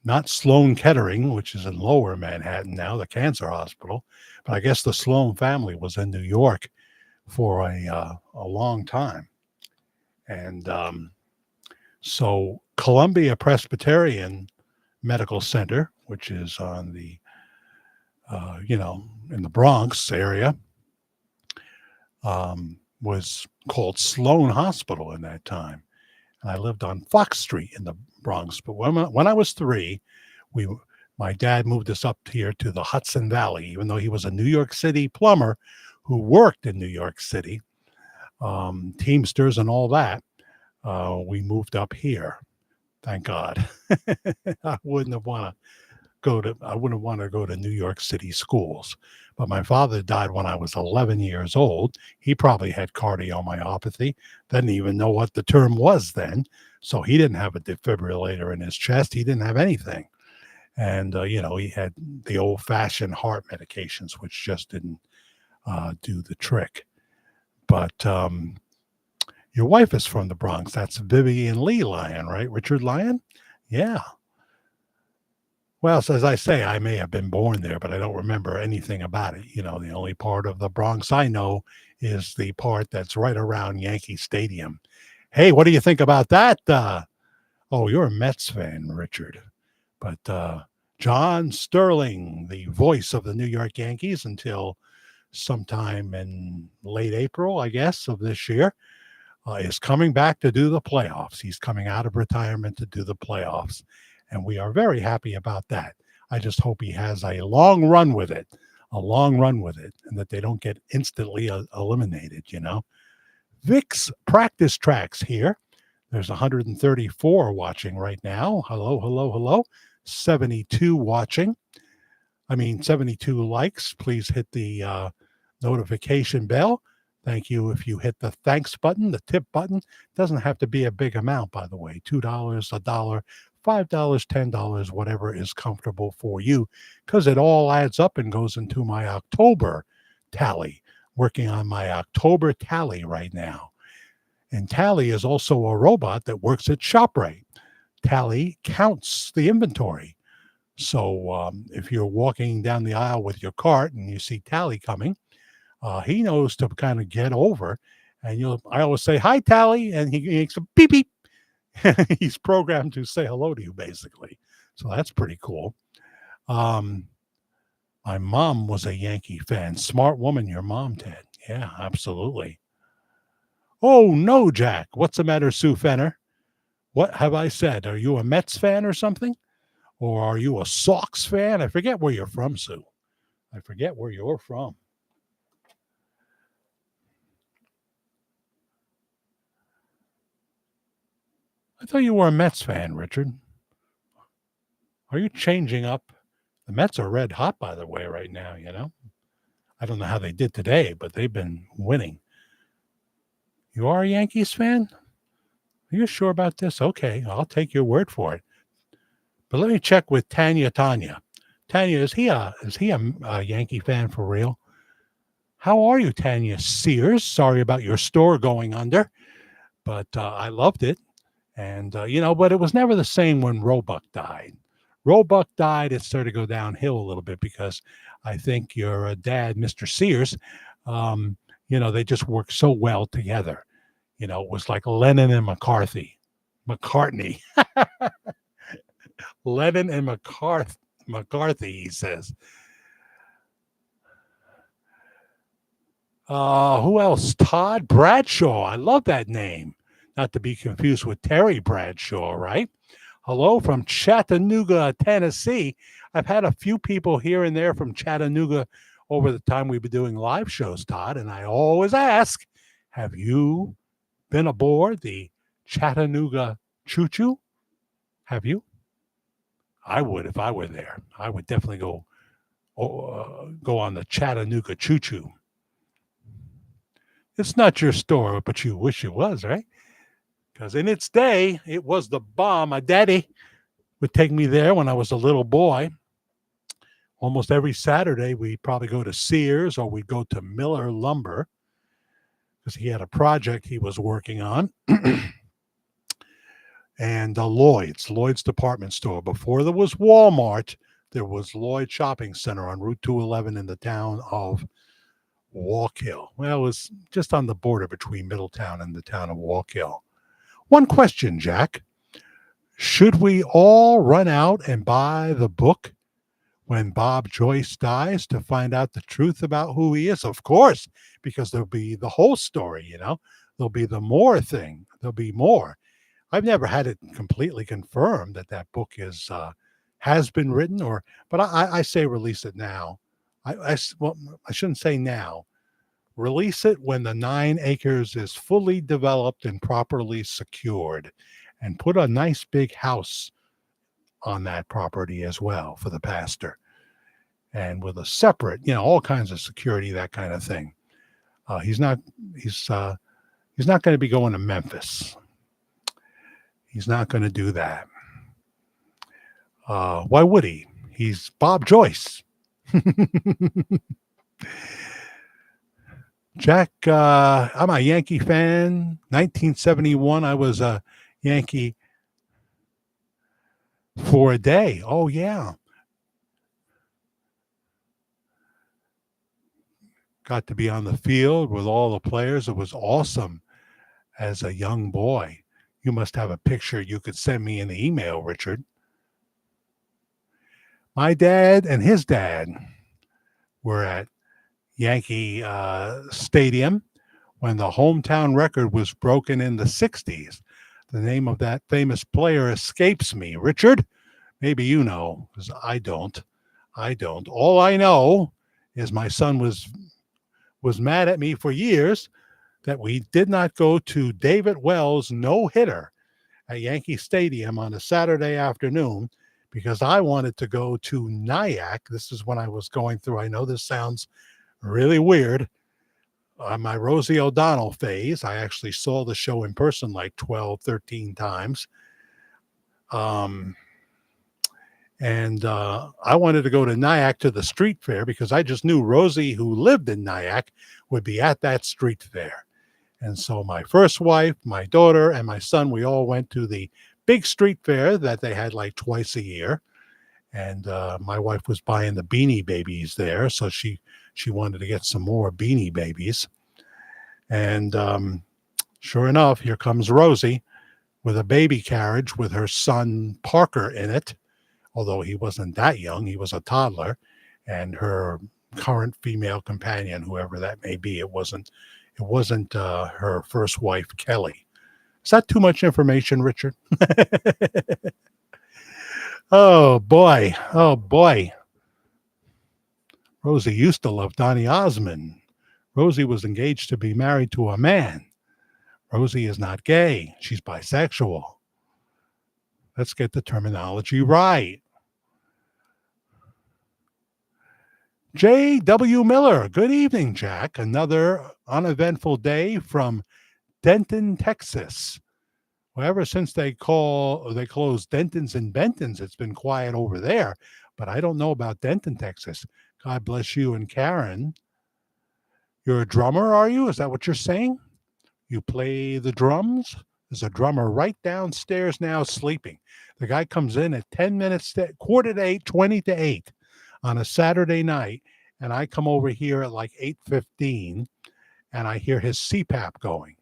not Sloan Kettering, which is in lower Manhattan now, the cancer hospital. But I guess the Sloan family was in New York for a long time. And so Columbia Presbyterian Medical Center, which is on the, in the Bronx area, was called Sloan Hospital in that time. And I lived on Fox Street in the Bronx. But when I was 3, my dad moved us up here to the Hudson Valley, even though he was a New York City plumber who worked in New York City, Teamsters and all that. We moved up here. Thank God. I wouldn't want to go to New York City schools. But my father died when I was 11 years old. He probably had cardiomyopathy. Didn't even know what the term was then. So he didn't have a defibrillator in his chest. He didn't have anything. And, he had the old-fashioned heart medications, which just didn't do the trick. But your wife is from the Bronx. That's Vivian Lee Lyon, right? Richard Lyon? Yeah. Well, so as I say, I may have been born there, but I don't remember anything about it. The only part of the Bronx I know is the part that's right around Yankee Stadium. Hey, what do you think about that? Oh, you're a Mets fan, Richard. But John Sterling, the voice of the New York Yankees until sometime in late April, I guess, of this year, is coming back to do the playoffs. He's coming out of retirement to do the playoffs. And we are very happy about that. I just hope he has a long run with it, and that they don't get instantly eliminated, Vic's practice tracks here. There's 134 watching right now. Hello, hello, hello. 72 watching. 72 likes. Please hit the notification bell. Thank you if you hit the thanks button, the tip button. Doesn't have to be a big amount, by the way. $2, a dollar, $5, $10, whatever is comfortable for you, because it all adds up and goes into my October tally. Working on my October tally right now. And Tally is also a robot that works at ShopRite. Tally counts the inventory. So if you're walking down the aisle with your cart and you see Tally coming, he knows to kind of get over. And I always say, hi, Tally. And he makes a beep, beep. He's programmed to say hello to you, basically. So that's pretty cool. My mom was a Yankee fan. Smart woman, your mom, Ted. Yeah, absolutely. Oh, no, Jack. What's the matter, Sue Fenner? What have I said? Are you a Mets fan or something? Or are you a Sox fan? I forget where you're from, Sue. I forget where you're from. I thought you were a Mets fan, Richard. Are you changing up? The Mets are red hot, by the way, right now, I don't know how they did today, but they've been winning. You are a Yankees fan? Are you sure about this? Okay, I'll take your word for it. But let me check with Tanya. Tanya, is he a Yankee fan for real? How are you, Tanya Sears? Sorry about your store going under, but I loved it. And, but it was never the same when Roebuck died. Roebuck died, it started to go downhill a little bit because I think your dad, Mr. Sears, they just worked so well together. It was like Lennon and McCartney. Lennon and McCarthy, he says. Who else? Todd Bradshaw. I love that name. Not to be confused with Terry Bradshaw, right? Hello from Chattanooga, Tennessee. I've had a few people here and there from Chattanooga over the time we've been doing live shows, Todd, and I always ask, have you been aboard the Chattanooga Choo Choo? Have you? I would if I were there. I would definitely go on the Chattanooga Choo Choo. It's not your store, but you wish it was, right? Because in its day, it was the bomb. My daddy would take me there when I was a little boy. Almost every Saturday, we'd probably go to Sears or we'd go to Miller Lumber because he had a project he was working on. And Lloyd's department store. Before there was Walmart, there was Lloyd Shopping Center on Route 211 in the town of Walk Hill. Well, it was just on the border between Middletown and the town of Walk Hill. One question, Jack. Should we all run out and buy the book When Bob Joyce Dies to find out the truth about who he is? Of course, because there'll be the whole story, There'll be the more thing. There'll be more. I've never had it completely confirmed that book has been written, but I say release it now. I shouldn't say now. Release it when the 9 acres is fully developed and properly secured, and put a nice big house on that property as well for the pastor, and with a separate, all kinds of security, that kind of thing. He's not going to be going to Memphis. He's not going to do that. Why would he? He's Bob Joyce. Jack, I'm a Yankee fan. 1971, I was a Yankee for a day. Oh, yeah. Got to be on the field with all the players. It was awesome. as a young boy. You must have a picture you could send me in the email, Richard. My dad and his dad were at Yankee Stadium when the hometown record was broken in the 60s. The name of that famous player escapes me. Richard, maybe you know, because I don't. I don't. All I know is my son was mad at me for years that we did not go to David Wells' no-hitter at Yankee Stadium on a Saturday afternoon because I wanted to go to Nyack. This is when I was going through, I know this sounds really weird, on my Rosie O'Donnell phase. I actually saw the show in person like 12, 13 times. Um, and I wanted to go to Nyack to the street fair because I just knew Rosie, who lived in Nyack, would be at that street fair. And so my first wife, my daughter, and my son, we all went to the big street fair that they had like twice a year. And my wife was buying the Beanie Babies there, so she wanted to get some more Beanie Babies. And sure enough, here comes Rosie with a baby carriage with her son Parker in it, although he wasn't that young, he was a toddler, and her current female companion, whoever that may be. It wasn't her first wife, Kelly. Is that too much information, Richard? Oh boy. Oh boy. Rosie used to love Donny Osmond. Rosie was engaged to be married to a man. Rosie is not gay. She's bisexual. Let's get the terminology right. J.W. Miller. Good evening, Jack. Another uneventful day from Denton, Texas. Well, ever since they closed Denton's and Benton's, it's been quiet over there. But I don't know about Denton, Texas. God bless you and Karen. You're a drummer, are you? Is that what you're saying? You play the drums? There's a drummer right downstairs now sleeping. The guy comes in at 10 minutes, quarter to 8, 20 to 8 on a Saturday night. And I come over here at like 8:15 and I hear his CPAP going.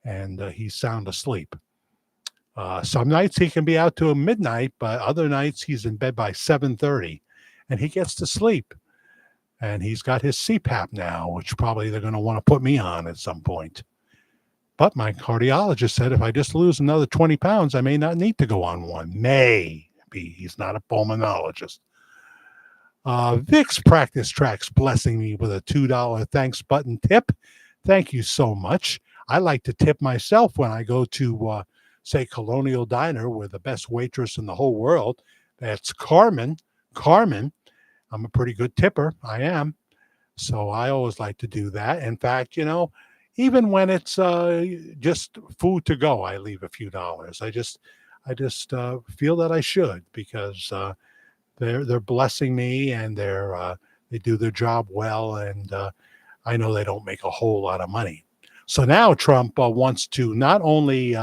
And he's sound asleep. Some nights he can be out till midnight, but other nights he's in bed by 7:30 and he gets to sleep. And he's got his CPAP now, which probably they're going to want to put me on at some point. But my cardiologist said if I just lose another 20 pounds, I may not need to go on one. Maybe. He's not a pulmonologist. Vic's Practice Tracks blessing me with a $2 thanks button tip. Thank you so much. I like to tip myself when I go to, say, Colonial Diner with the best waitress in the whole world. That's Carmen. Carmen. I'm a pretty good tipper. I am. So I always like to do that. In fact, even when it's just food to go, I leave a few dollars. I just feel that I should because they're blessing me and they do their job well, and I know they don't make a whole lot of money. So now Trump wants to not only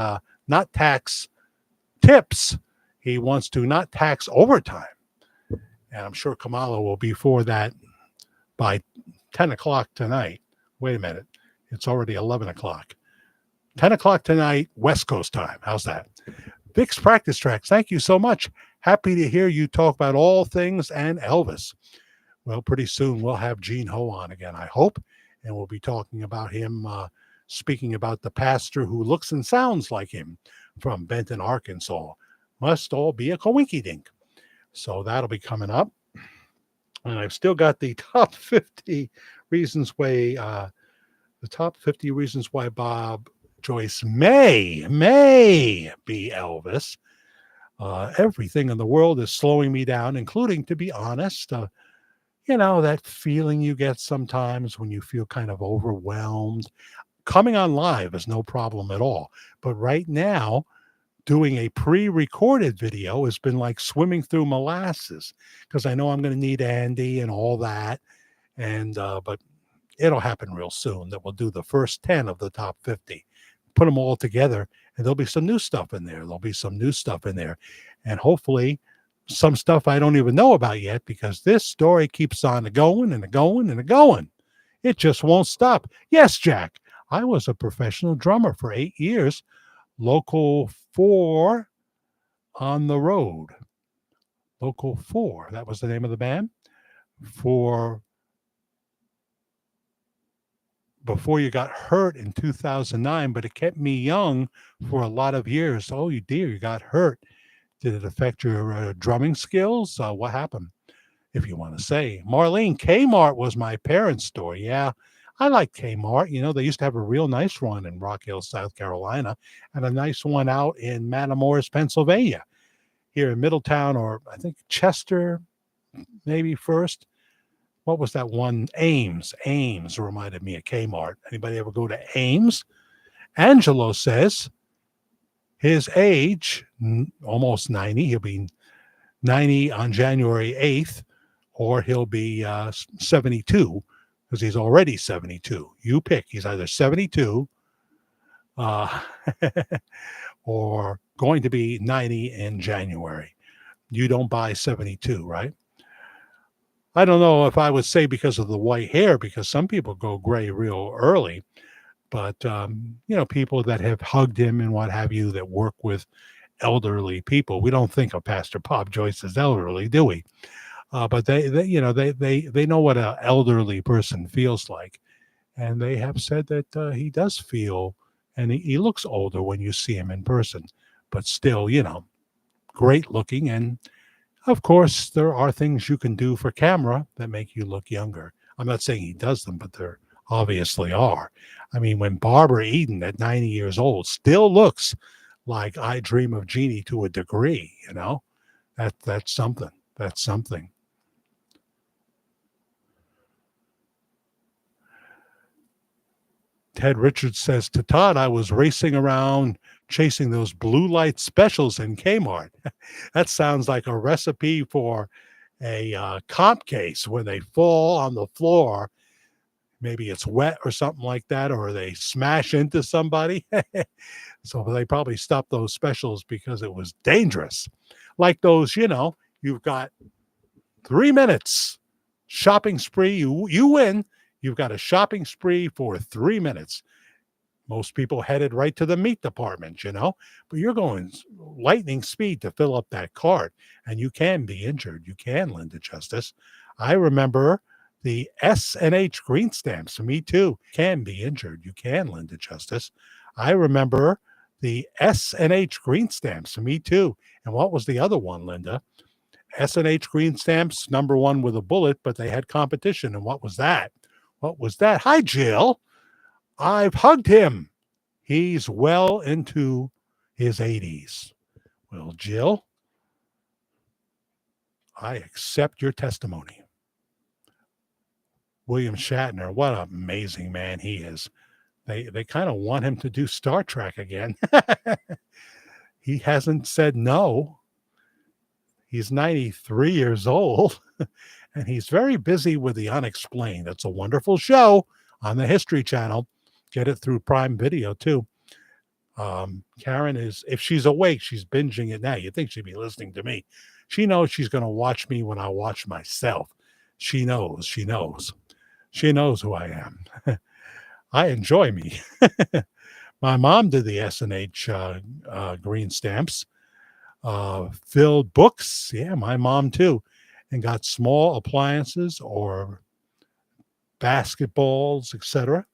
not tax tips, he wants to not tax overtime. And I'm sure Kamala will be for that by 10 o'clock tonight. Wait a minute. It's already 11 o'clock. 10 o'clock tonight, West Coast time. How's that? Vic's Practice Tracks, thank you so much. Happy to hear you talk about all things and Elvis. Well, pretty soon we'll have Gene Ho on again, I hope. And we'll be talking about him, speaking about the pastor who looks and sounds like him from Benton, Arkansas. Must all be a coinkydink. So that'll be coming up. And I've still got the top 50 reasons why Bob Joyce may be Elvis. Everything in the world is slowing me down, including, to be honest, that feeling you get sometimes when you feel kind of overwhelmed. Coming on live is no problem at all. But right now, doing a pre-recorded video has been like swimming through molasses because I know I'm going to need Andy and all that. And but it'll happen real soon that we'll do the first 10 of the top 50, put them all together, and there'll be some new stuff in there. And hopefully some stuff I don't even know about yet because this story keeps on going and going and going. It just won't stop. Yes, Jack, I was a professional drummer for 8 years, Local 4 on the road. Local 4, that was the name of the band. For before you got hurt in 2009, but it kept me young for a lot of years. Oh, you dear, you got hurt. Did it affect your drumming skills? What happened? If you want to say. Marlene, Kmart was my parents' store. Yeah, I like Kmart. You know, they used to have a real nice one in Rock Hill, South Carolina, and a nice one out in Matamoros, Pennsylvania. Here in Middletown, or I think Chester, maybe first. What was that one? Ames. Ames reminded me of Kmart. Anybody ever go to Ames? Angelo says his age, almost 90. He'll be 90 on January 8th, or he'll be 72 because he's already 72. You pick. He's either 72 uh, or going to be 90 in January. You don't buy 72, right? I don't know if I would say because of the white hair, because some people go gray real early, but, people that have hugged him and what have you that work with elderly people, we don't think of Pastor Bob Joyce as elderly, do we? But they know what an elderly person feels like, and they have said that he does feel, and he looks older when you see him in person, but still, great looking. And of course, there are things you can do for camera that make you look younger. I'm not saying he does them, but there obviously are. I mean, when Barbara Eden at 90 years old still looks like I Dream of Jeannie to a degree, that's something. That's something. Ted Richards says to Todd, I was racing around chasing those blue light specials in Kmart. That sounds like a recipe for a comp case where they fall on the floor. Maybe it's wet or something like that, or they smash into somebody. So they probably stopped those specials because it was dangerous. Like those, you've got 3 minutes shopping spree. You win. You've got a shopping spree for 3 minutes. Most people headed right to the meat department, but you're going lightning speed to fill up that cart, and you can be injured. You can lend to justice. I remember the S&H green stamps. Me too. Can be injured. You can lend to justice. I remember the S&H green stamps. Me too. And what was the other one, Linda? S&H green stamps, number one with a bullet, but they had competition. And what was that? What was that? Hi, Jill. I've hugged him. He's well into his 80s. Well, Jill, I accept your testimony. William Shatner, what an amazing man he is. They kind of want him to do Star Trek again. He hasn't said no. He's 93 years old, and he's very busy with The Unexplained. It's a wonderful show on the History Channel. Get it through Prime Video, too. Karen is, if she's awake, she's binging it now. You'd think she'd be listening to me. She knows she's going to watch me when I watch myself. She knows. She knows who I am. I enjoy me. My mom did the S&H green stamps. Filled books. Yeah, my mom too. And got small appliances or basketballs, etc.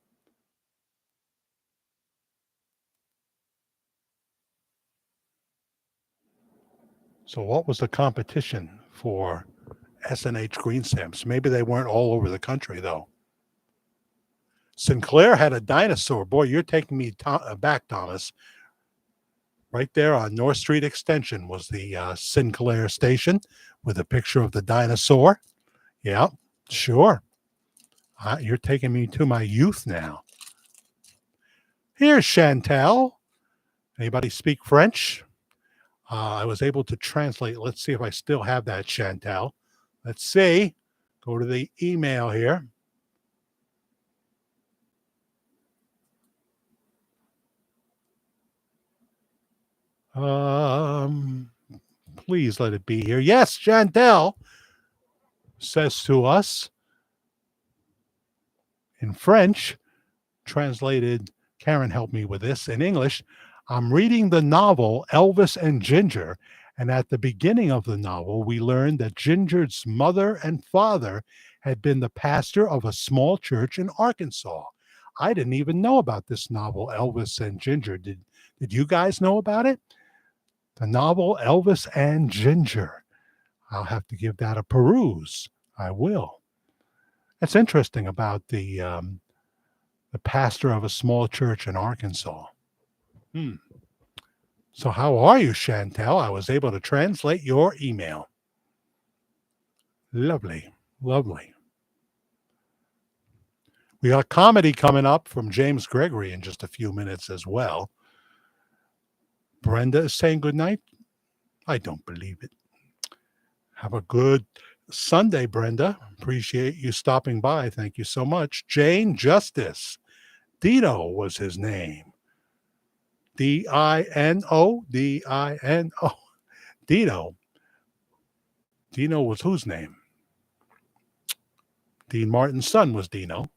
So what was the competition for S&H green stamps? Maybe they weren't all over the country, though. Sinclair had a dinosaur. Boy, you're taking me back, Thomas. Right there on North Street Extension was the Sinclair station with a picture of the dinosaur. Yeah, sure. You're taking me to my youth now. Here's Chantel. Anybody speak French? I was able to translate. Let's see if I still have that, Chantel. Let's see. Go to the email here. Please let it be here. Yes, Chantel says to us in French, translated, Karen helped me with this in English. I'm reading the novel Elvis and Ginger, and at the beginning of the novel, we learned that Ginger's mother and father had been the pastor of a small church in Arkansas. I didn't even know about this novel, Elvis and Ginger. Did you guys know about it? The novel Elvis and Ginger. I'll have to give that a peruse. I will. It's interesting about the pastor of a small church in Arkansas. Hmm. So how are you, Chantel? I was able to translate your email. Lovely, lovely. We got comedy coming up from James Gregory in just a few minutes as well. Brenda is saying good night. I don't believe it. Have a good Sunday, Brenda. Appreciate you stopping by. Thank you so much. Jane Justice. Dino was his name. Dino. Dino. Dino. Dino was whose name? Dean Martin's son was Dino.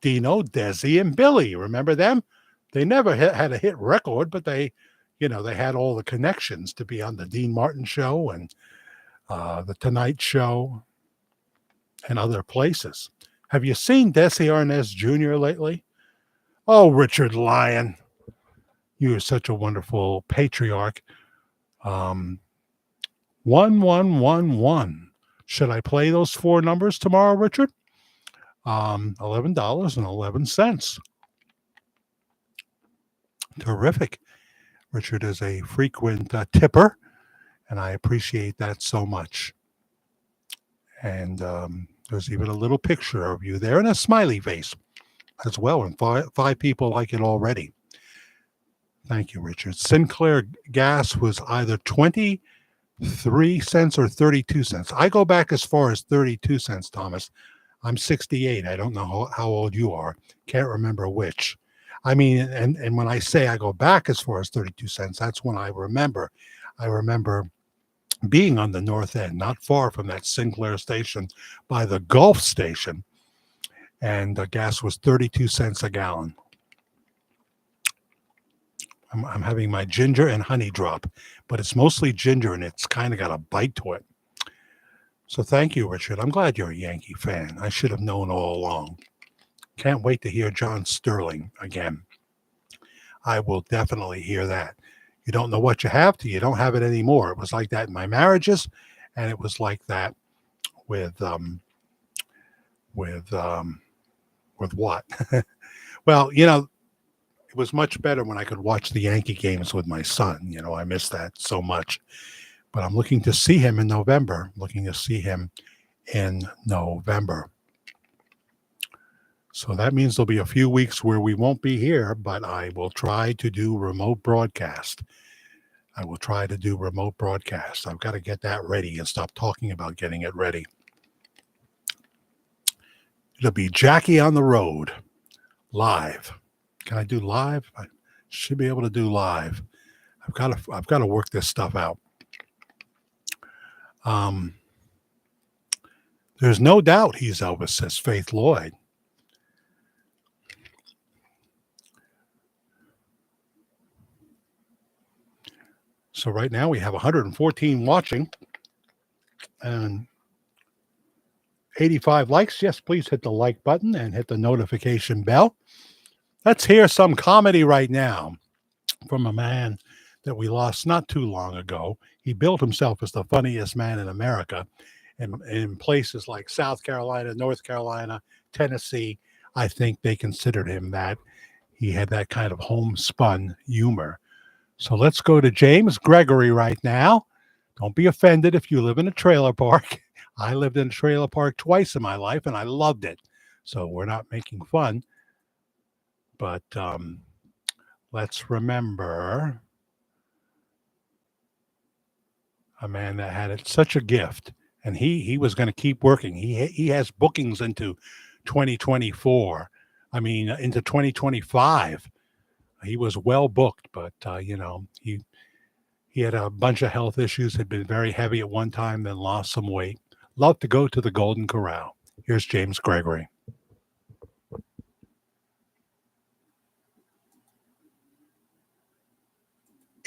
Dino, Desi, and Billy. Remember them? They never had a hit record, but they had all the connections to be on the Dean Martin show and the Tonight Show and other places. Have you seen Desi Arnaz Jr. lately? Oh, Richard Lyon. You are such a wonderful patriarch. 1111. Should I play those four numbers tomorrow, Richard? $11.11. Terrific. Richard is a frequent tipper, and I appreciate that so much. And there's even a little picture of you there and a smiley face as well, and five people like it already. Thank you, Richard. Sinclair gas was either 23 cents or 32 cents. I go back as far as 32 cents, Thomas. I'm 68. I don't know how old you are. Can't remember which. I mean, and when I say I go back as far as 32 cents, that's when I remember. I remember being on the north end, not far from that Sinclair station by the Gulf station, and the gas was 32 cents a gallon. I'm having my ginger and honey drop, but it's mostly ginger, and it's kind of got a bite to it. So thank you, Richard. I'm glad you're a Yankee fan. I should have known all along. Can't wait to hear John Sterling again. I will definitely hear that. You don't know what you have till you don't have it anymore. It was like that in my marriages, and it was like that with what? Well, it was much better when I could watch the Yankee games with my son. I miss that so much. But I'm looking to see him in November. So that means there'll be a few weeks where we won't be here, but I will try to do remote broadcast. I've got to get that ready and stop talking about getting it ready. It'll be Jackie on the road, live. Can I do live? I should be able to do live. I've got to work this stuff out. There's no doubt he's Elvis, says Faith Lloyd. So right now we have 114 watching and 85 likes. Yes, please hit the like button and hit the notification bell. Let's hear some comedy right now from a man that we lost not too long ago. He billed himself as the funniest man in America. And in places like South Carolina, North Carolina, Tennessee, I think they considered him that. He had that kind of homespun humor. So let's go to James Gregory right now. Don't be offended if you live in a trailer park. I lived in a trailer park twice in my life, and I loved it. So we're not making fun. But let's remember a man that had such a gift, and he was going to keep working. He has bookings into 2024. I mean, into 2025. He was well booked, but he had a bunch of health issues, had been very heavy at one time, then lost some weight. Loved to go to the Golden Corral. Here's James Gregory.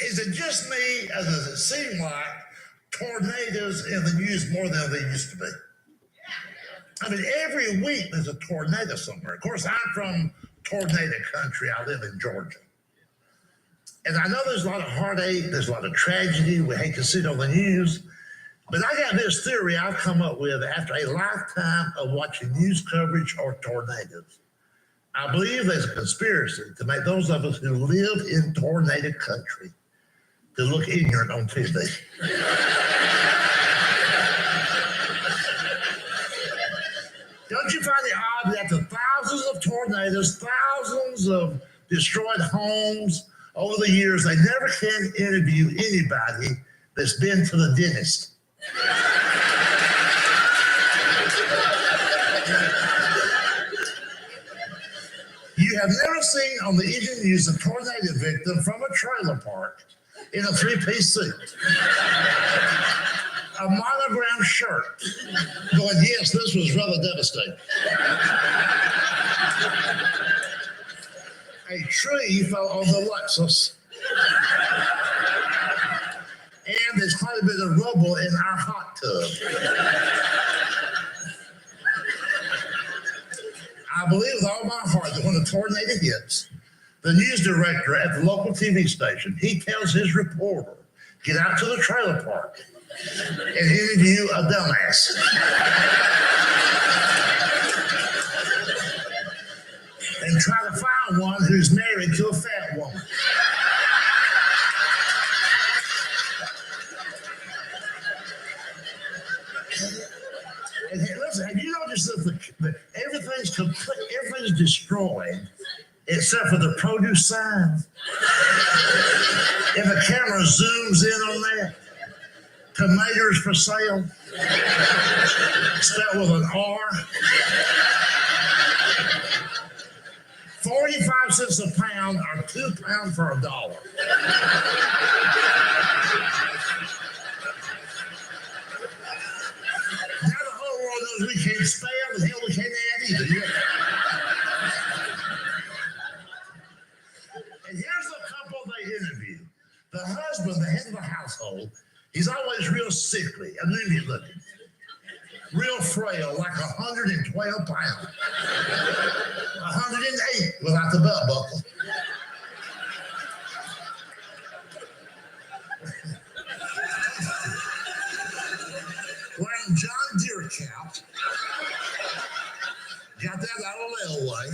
Is it just me, or does it seem like tornadoes in the news more than they used to be? I mean, every week there's a tornado somewhere. Of course, I'm from tornado country. I live in Georgia. And I know there's a lot of heartache, there's a lot of tragedy. We hate to see it on the news. But I got this theory I've come up with after a lifetime of watching news coverage of tornadoes. I believe there's a conspiracy to make those of us who live in tornado country to look ignorant on TV. Don't you find it odd that after thousands of tornadoes, thousands of destroyed homes over the years, they never can interview anybody that's been to the dentist? You have never seen on the evening news a tornado victim from a trailer park in a three-piece suit, a monogrammed shirt, going, yes, this was rather devastating. A tree fell on the Lexus, and there's quite a bit of rubble in our hot tub. I believe with all my heart that when a tornado hits, the news director at the local TV station, he tells his reporter, get out to the trailer park and interview a dumbass. And try to find one who's married to a fat woman. And listen, have you noticed that everything's destroyed except for the produce sign? If the camera zooms in on that, tomatoes for sale, spelled with an R. 45 cents a pound or £2 for $1. Now the whole world knows we can't spell, the hell we can't add either. And here's the couple they interview. The husband, the head of the household, he's always real sickly, anemic looking, real frail, like 112 pounds, 108 without the belt buckle. Wearing John Deere cap, got that out of railway.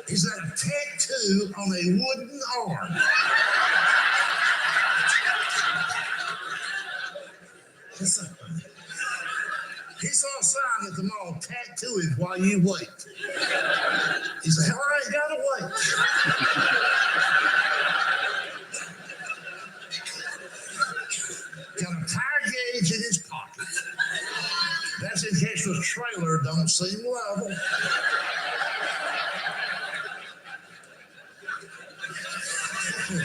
He's got a tattoo on a wooden arm. He saw a sign at the mall, tattoo it while you wait. He said, hell, I ain't gotta wait. Got a tire gauge in his pocket. That's in case the trailer don't seem level. And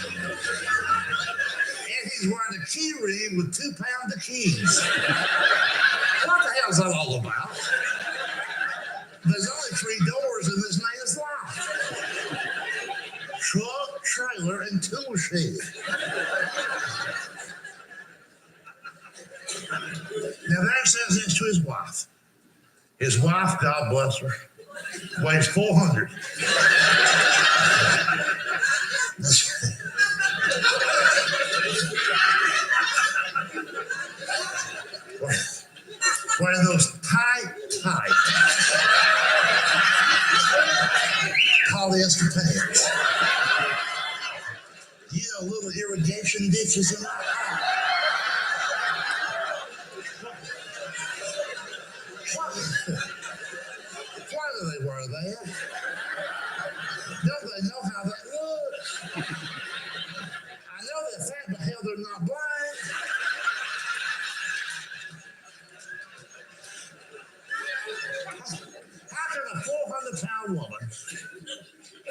he's wearing a key ring with 2 pounds of keys. What the hell's that all about? There's only 3 doors in this man's life. Truck, trailer, and tool shed. Now that says this to his wife. His wife, God bless her, weighs 400. Wearing those tight polyester pants. You know, little irrigation ditches in my house. Why do they wear that? Don't they know how that looks? I know they're fat, but hell, they're not blind. How can a 400-pound woman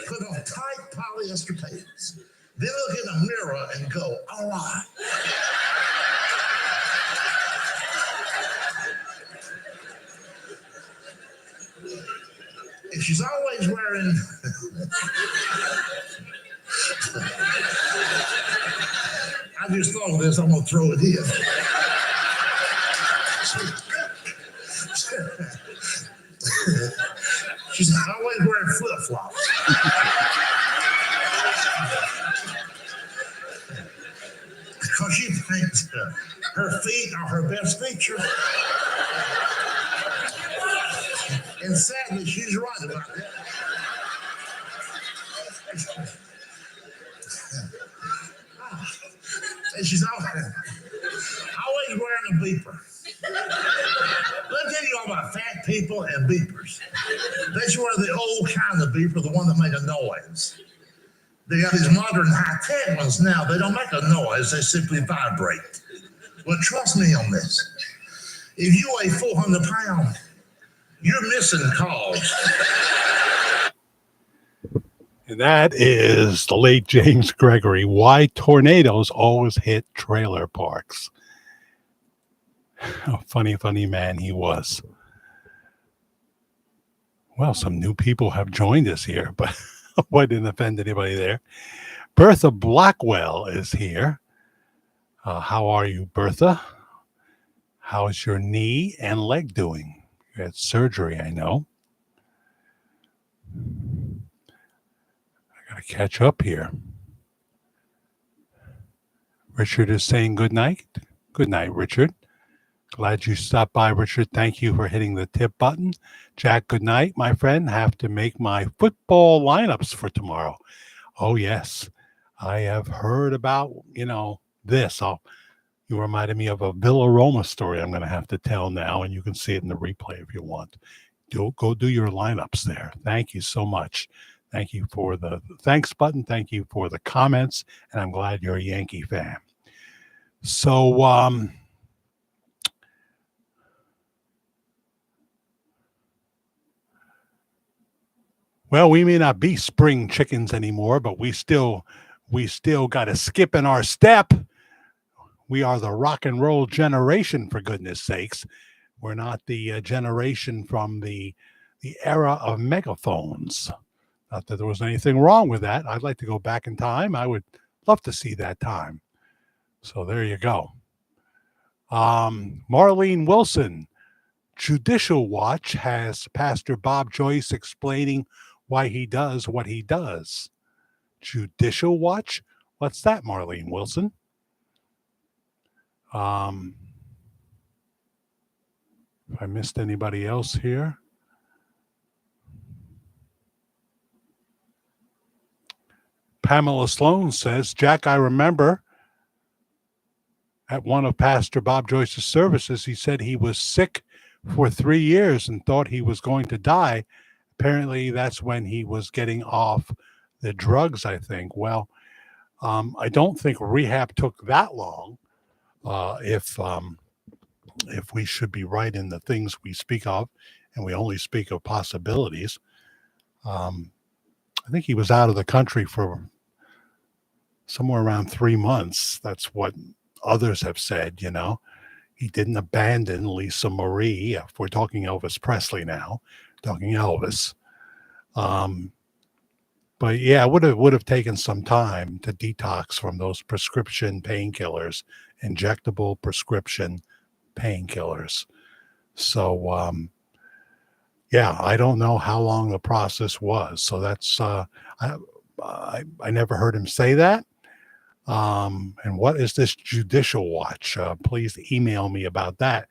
put on tight polyester pants, then look in the mirror and go, all right? And she's always wearing. I just thought of this. I'm gonna throw it in. She's always wearing flip flops. Because she thinks her feet are her best feature. And sadly, she's right about that. And she's always wearing a beeper. Let me tell you all about fat people and beepers. That's where the old kind of beeper, the one that made a noise. They got these modern high-tech ones now. They don't make a noise. They simply vibrate. Well, trust me on this. If you weigh 400 pounds, you're missing calls. And that is the late James Gregory. Why tornadoes always hit trailer parks. A funny, funny man he was. Well, some new people have joined us here, but I didn't offend anybody there. Bertha Blackwell is here. How are you, Bertha? How is your knee and leg doing? You had surgery, I know. I got to catch up here. Richard is saying good night. Good night, Richard. Glad you stopped by, Richard. Thank you for hitting the tip button. Jack, good night, my friend. Have to make my football lineups for tomorrow. Oh, yes. I have heard about, this. You reminded me of a Villaroma story I'm going to have to tell now, and you can see it in the replay if you want. Go do your lineups there. Thank you so much. Thank you for the thanks button. Thank you for the comments, and I'm glad you're a Yankee fan. So, well, we may not be spring chickens anymore, but we still got a skip in our step. We are the rock and roll generation, for goodness sakes. We're not the generation from the era of megaphones. Not that there was anything wrong with that. I'd like to go back in time. I would love to see that time. So there you go. Marlene Wilson, Judicial Watch has Pastor Bob Joyce explaining why he does what he does. Judicial Watch? What's that, Marlene Wilson? If I missed anybody else here. Pamela Sloan says, Jack, I remember at one of Pastor Bob Joyce's services, he said he was sick for 3 years and thought he was going to die. Apparently, that's when he was getting off the drugs, I think. Well, I don't think rehab took that long. If we should be right in the things we speak of, and we only speak of possibilities. I think he was out of the country for somewhere around 3 months. That's what others have said, He didn't abandon Lisa Marie. If we're talking Elvis Presley now, talking Elvis. But yeah, it would have taken some time to detox from those prescription painkillers, injectable prescription painkillers. So, yeah, I don't know how long the process was. So that's I never heard him say that. And what is this Judicial Watch? Please email me about that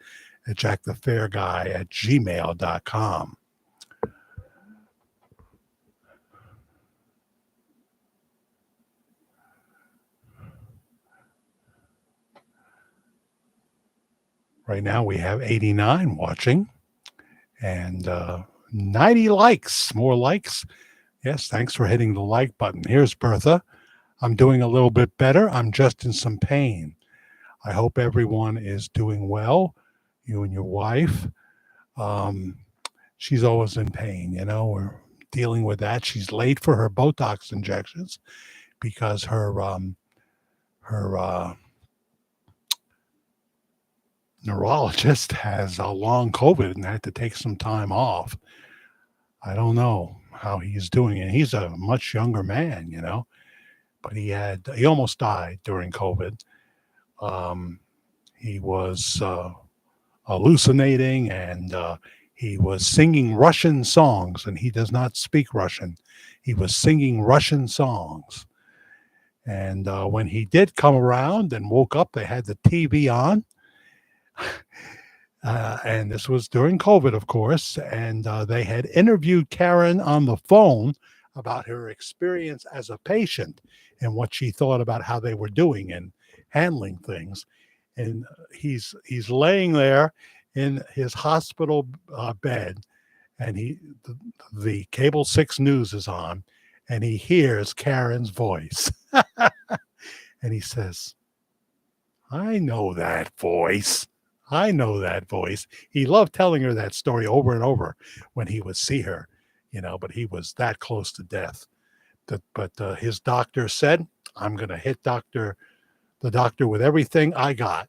at jackthefairguy@gmail.com. Right now we have 89 watching and 90 likes, more likes. Yes, thanks for hitting the like button. Here's Bertha. I'm doing a little bit better. I'm just in some pain. I hope everyone is doing well, you and your wife. She's always in pain, we're dealing with that. She's late for her Botox injections because her neurologist has a long COVID and had to take some time off. I don't know how he's doing. And he's a much younger man, but he almost died during COVID. Um, he was hallucinating and he was singing Russian songs, and he does not speak Russian. He was singing Russian songs. And when he did come around and woke up, they had the TV on. And this was during COVID, of course. And they had interviewed Karen on the phone about her experience as a patient and what she thought about how they were doing and handling things. And he's laying there in his hospital bed, and the cable 6 news is on, and he hears Karen's voice, and he says, I know that voice. I know that voice. He loved telling her that story over and over when he would see her, but he was that close to death. But his doctor said, I'm going to hit the doctor with everything I got.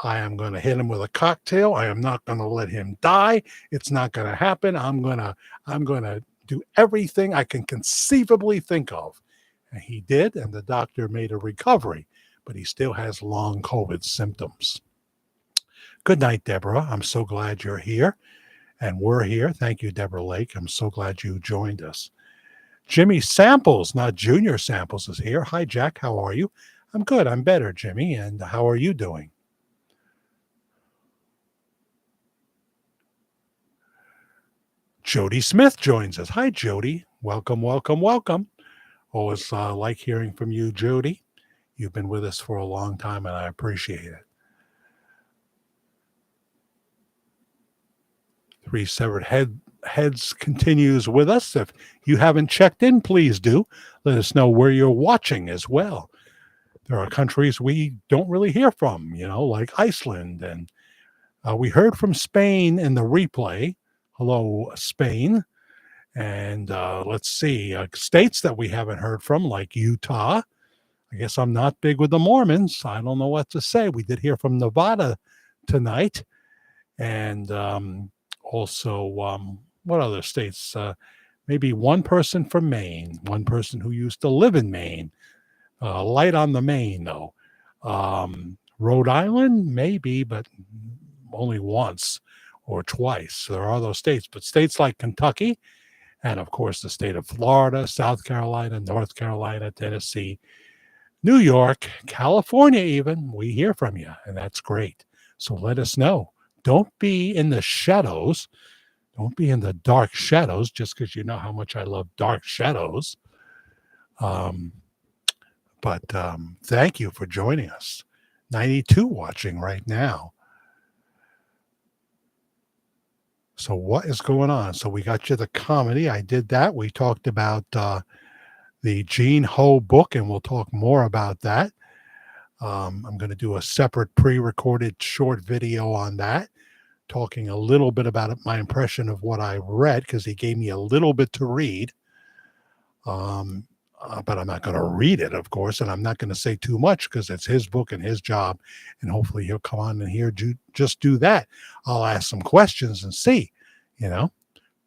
I am going to hit him with a cocktail. I am not going to let him die. It's not going to happen. I'm going to do everything I can conceivably think of. And he did, and the doctor made a recovery, but he still has long COVID symptoms. Good night, Deborah. I'm so glad you're here, and we're here. Thank you, Deborah Lake. I'm so glad you joined us. Jimmy Samples, not Junior Samples, is here. Hi, Jack. How are you? I'm good. I'm better, Jimmy. And how are you doing? Jody Smith joins us. Hi, Jody. Welcome, welcome, welcome. Always like hearing from you, Jody. You've been with us for a long time, and I appreciate it. Three Severed Heads continues with us. If you haven't checked in, please do. Let us know where you're watching as well. There are countries we don't really hear from, like Iceland. And we heard from Spain in the replay. Hello, Spain. And let's see, states that we haven't heard from, like Utah. I guess I'm not big with the Mormons. I don't know what to say. We did hear from Nevada tonight. And also, what other states? Maybe one person from Maine, one person who used to live in Maine. Light on the Maine, though. Rhode Island, maybe, but only once or twice. There are those states, but states like Kentucky, and of course the state of Florida, South Carolina, North Carolina, Tennessee, New York, California, even, we hear from you, and that's great. So let us know. Don't be in the shadows. Don't be in the dark shadows just because you know how much I love dark shadows. But thank you for joining us. 92 watching right now. So what is going on? So we got you the comedy. I did that. We talked about the Gene Ho book, and we'll talk more about that. I'm going to do a separate pre-recorded short video on that, talking a little bit about my impression of what I read, because he gave me a little bit to read. But I'm not going to read it, of course, and I'm not going to say too much because it's his book and his job, and hopefully he'll come on and here just do that. I'll ask some questions and see,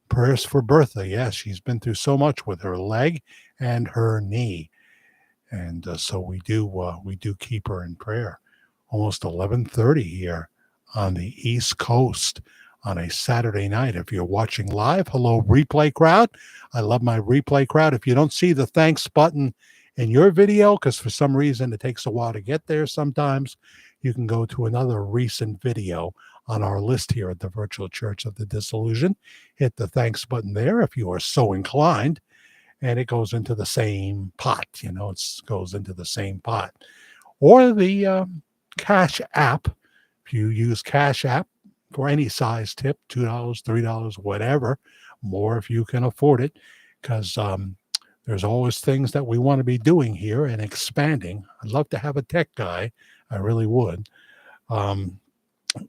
Prayers for Bertha. Yes, she's been through so much with her leg and her knee, and so we do keep her in prayer. Almost 11:30 here on the East Coast on a Saturday night. If you're watching live, hello, replay crowd. I love my replay crowd. If you don't see the thanks button in your video, because for some reason it takes a while to get there sometimes, you can go to another recent video on our list here at the Virtual Church of the Disillusioned. Hit the thanks button there if you are so inclined, and it goes into the same pot. It goes into the same pot. Or the Cash App. If you use Cash App, for any size tip, $2, $3, whatever, more if you can afford it, because there's always things that we want to be doing here and expanding. I'd love to have a tech guy. I really would.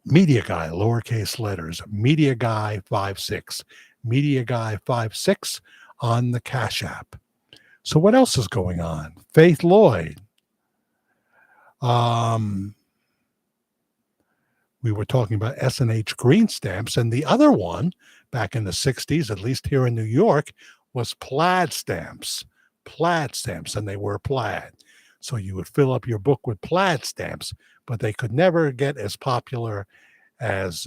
Media Guy, lowercase letters, Media Guy 56, Media Guy 56 on the Cash App. So what else is going on? Faith Lloyd. We were talking about S&H green stamps, and the other one back in the 60s, at least here in New York, was plaid stamps. Plaid stamps, and they were plaid. So you would fill up your book with plaid stamps, but they could never get as popular as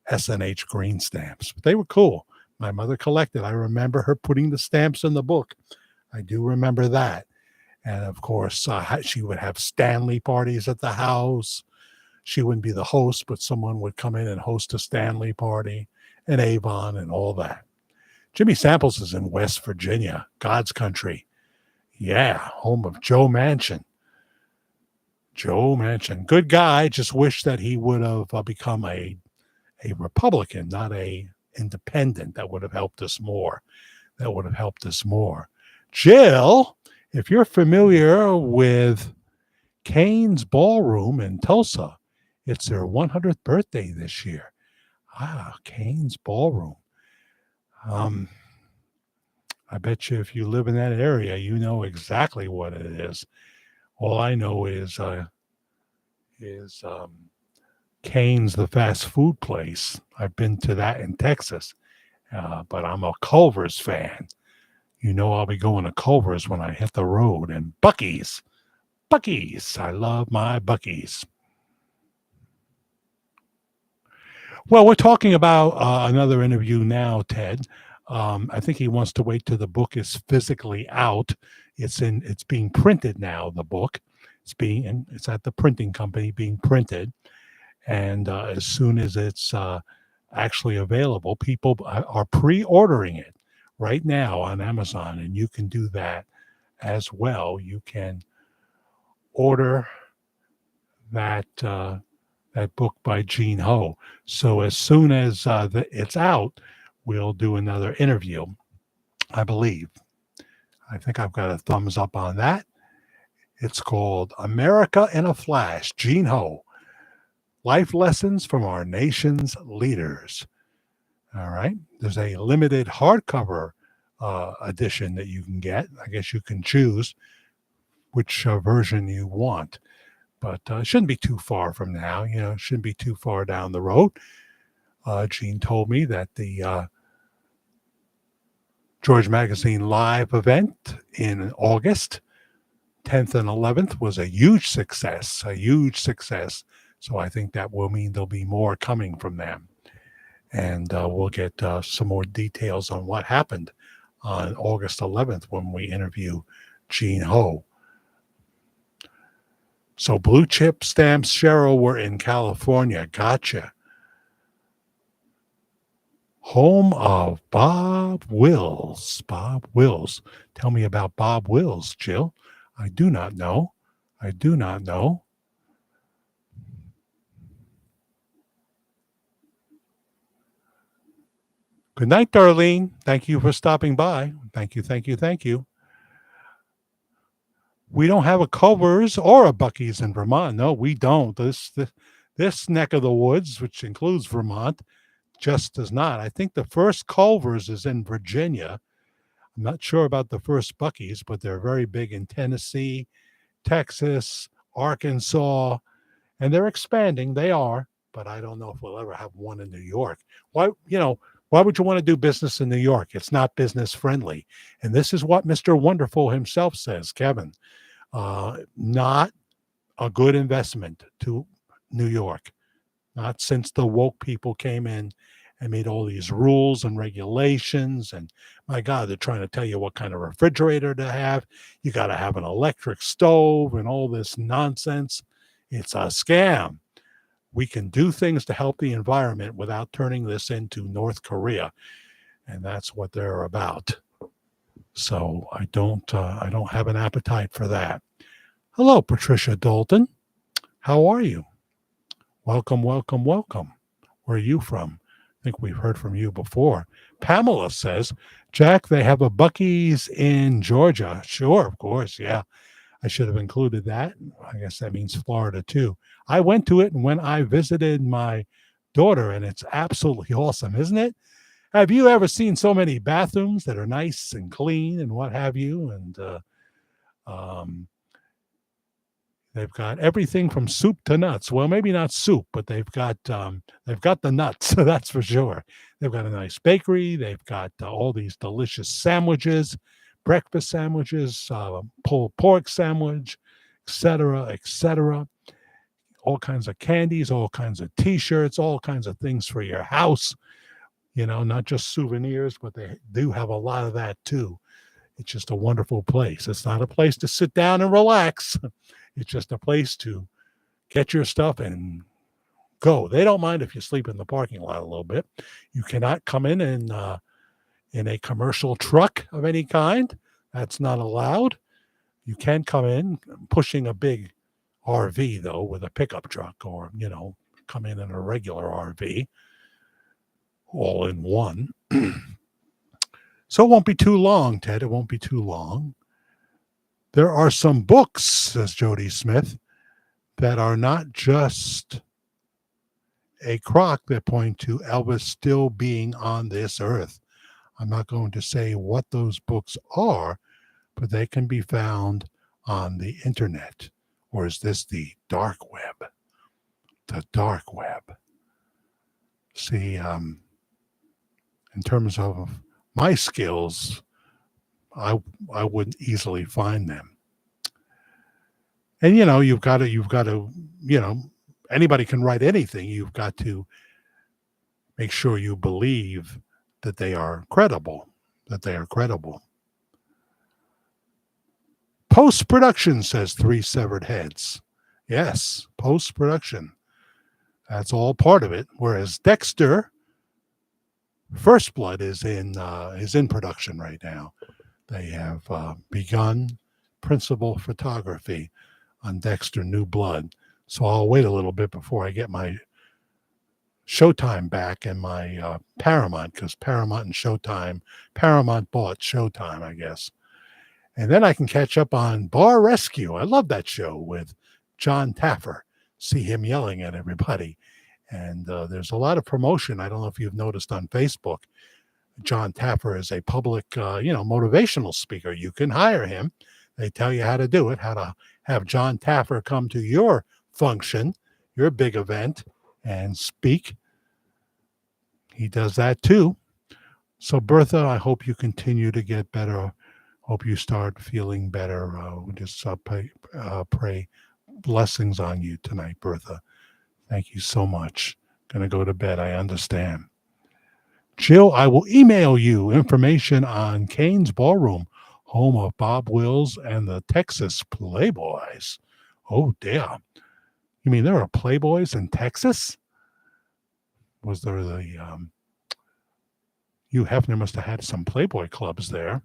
S&H green stamps. But they were cool. My mother collected. I remember her putting the stamps in the book. I do remember that. And of course, she would have Stanley parties at the house. She wouldn't be the host, but someone would come in and host a Stanley party and Avon and all that. Jimmy Samples is in West Virginia, God's country. Yeah, home of Joe Manchin. Joe Manchin. Good guy. Just wish that he would have become a Republican, not a independent. That would have helped us more. That would have helped us more. Jill, if you're familiar with Kane's Ballroom in Tulsa, it's their 100th birthday this year. Kane's Ballroom. I bet you if you live in that area, you know exactly what it is. All I know is Kane's, the fast food place. I've been to that in Texas, but I'm a Culver's fan. You know I'll be going to Culver's when I hit the road. And Buc-ee's. Buc-ee's. I love my Buc-ee's. Well, we're talking about another interview now, Ted. I think he wants to wait till the book is physically out. It's being printed now. The book, it's at the printing company being printed, and as soon as it's actually available, people are pre-ordering it right now on Amazon, and you can do that as well. You can order that book by Gene Ho. So as soon as it's out, we'll do another interview, I believe. I think I've got a thumbs up on that. It's called America in a Flash, Gene Ho. Life Lessons from Our Nation's Leaders. All right. There's a limited hardcover edition that you can get. I guess you can choose which version you want. But it shouldn't be too far from now. It shouldn't be too far down the road. Gene told me that the George Magazine Live event in August 10th and 11th was a huge success. So I think that will mean there'll be more coming from them. And we'll get some more details on what happened on August 11th when we interview Gene Ho. So Blue Chip Stamps, Cheryl, were in California. Gotcha. Home of Bob Wills. Bob Wills. Tell me about Bob Wills, Jill. I do not know. Good night, Darlene. Thank you for stopping by. Thank you. We don't have a Culver's or a Buc-ee's in Vermont. No, we don't. This neck of the woods, which includes Vermont, just does not. I think the first Culver's is in Virginia. I'm not sure about the first Buc-ee's, but they're very big in Tennessee, Texas, Arkansas, and they're expanding. They are, but I don't know if we'll ever have one in New York. Why would you want to do business in New York? It's not business friendly. And this is what Mr. Wonderful himself says, Kevin. Not a good investment to New York. Not since the woke people came in and made all these rules and regulations. And my God, they're trying to tell you what kind of refrigerator to have. You got to have an electric stove and all this nonsense. It's a scam. We can do things to help the environment without turning this into North Korea. And that's what they're about. So I don't have an appetite for that. Hello, Patricia Dalton. How are you? Welcome. Where are you from? I think we've heard from you before. Pamela says, Jack, they have a Buc-ee's in Georgia. Sure, of course. Yeah, I should have included that. I guess that means Florida too. I went to it when I visited my daughter, and it's absolutely awesome, isn't it? Have you ever seen so many bathrooms that are nice and clean and what have you? And They've got everything from soup to nuts. Well, maybe not soup, but they've got the nuts. That's for sure. They've got a nice bakery. They've got all these delicious sandwiches, breakfast sandwiches, pulled pork sandwich, etc., etc. All kinds of candies, all kinds of T-shirts, all kinds of things for your house. Not just souvenirs, but they do have a lot of that too. It's just a wonderful place. It's not a place to sit down and relax. It's just a place to get your stuff and go. They don't mind if you sleep in the parking lot a little bit. You cannot come in a commercial truck of any kind. That's not allowed. You can come in pushing a big RV though, with a pickup truck, or come in a regular RV, all in one. So it won't be too long, Ted. It won't be too long. There are some books, says Jody Smith, that are not just a crock that point to Elvis still being on this earth. I'm not going to say what those books are, but they can be found on the internet. Or is this the dark web? The dark web. See, in terms of my skills, I wouldn't easily find them. And you've got to, anybody can write anything. You've got to make sure you believe that they are credible, Post-production, says Three Severed Heads. Yes, post-production. That's all part of it. Whereas Dexter, First Blood, is in production right now. They have begun principal photography on Dexter New Blood. So I'll wait a little bit before I get my Showtime back and my Paramount, because Paramount bought Showtime, I guess. And then I can catch up on Bar Rescue. I love that show with John Taffer. See him yelling at everybody. And there's a lot of promotion. I don't know if you've noticed on Facebook. John Taffer is a public, motivational speaker. You can hire him. They tell you how to do it, how to have John Taffer come to your function, your big event, and speak. He does that too. So, Bertha, I hope you continue to get better. Hope you start feeling better. Just pray blessings on you tonight, Bertha. Thank you so much. Gonna go to bed. I understand. Jill, I will email you information on Kane's Ballroom, home of Bob Wills and the Texas Playboys. Oh, dear. You mean there are Playboys in Texas? Was there Hugh Hefner must have had some Playboy clubs there.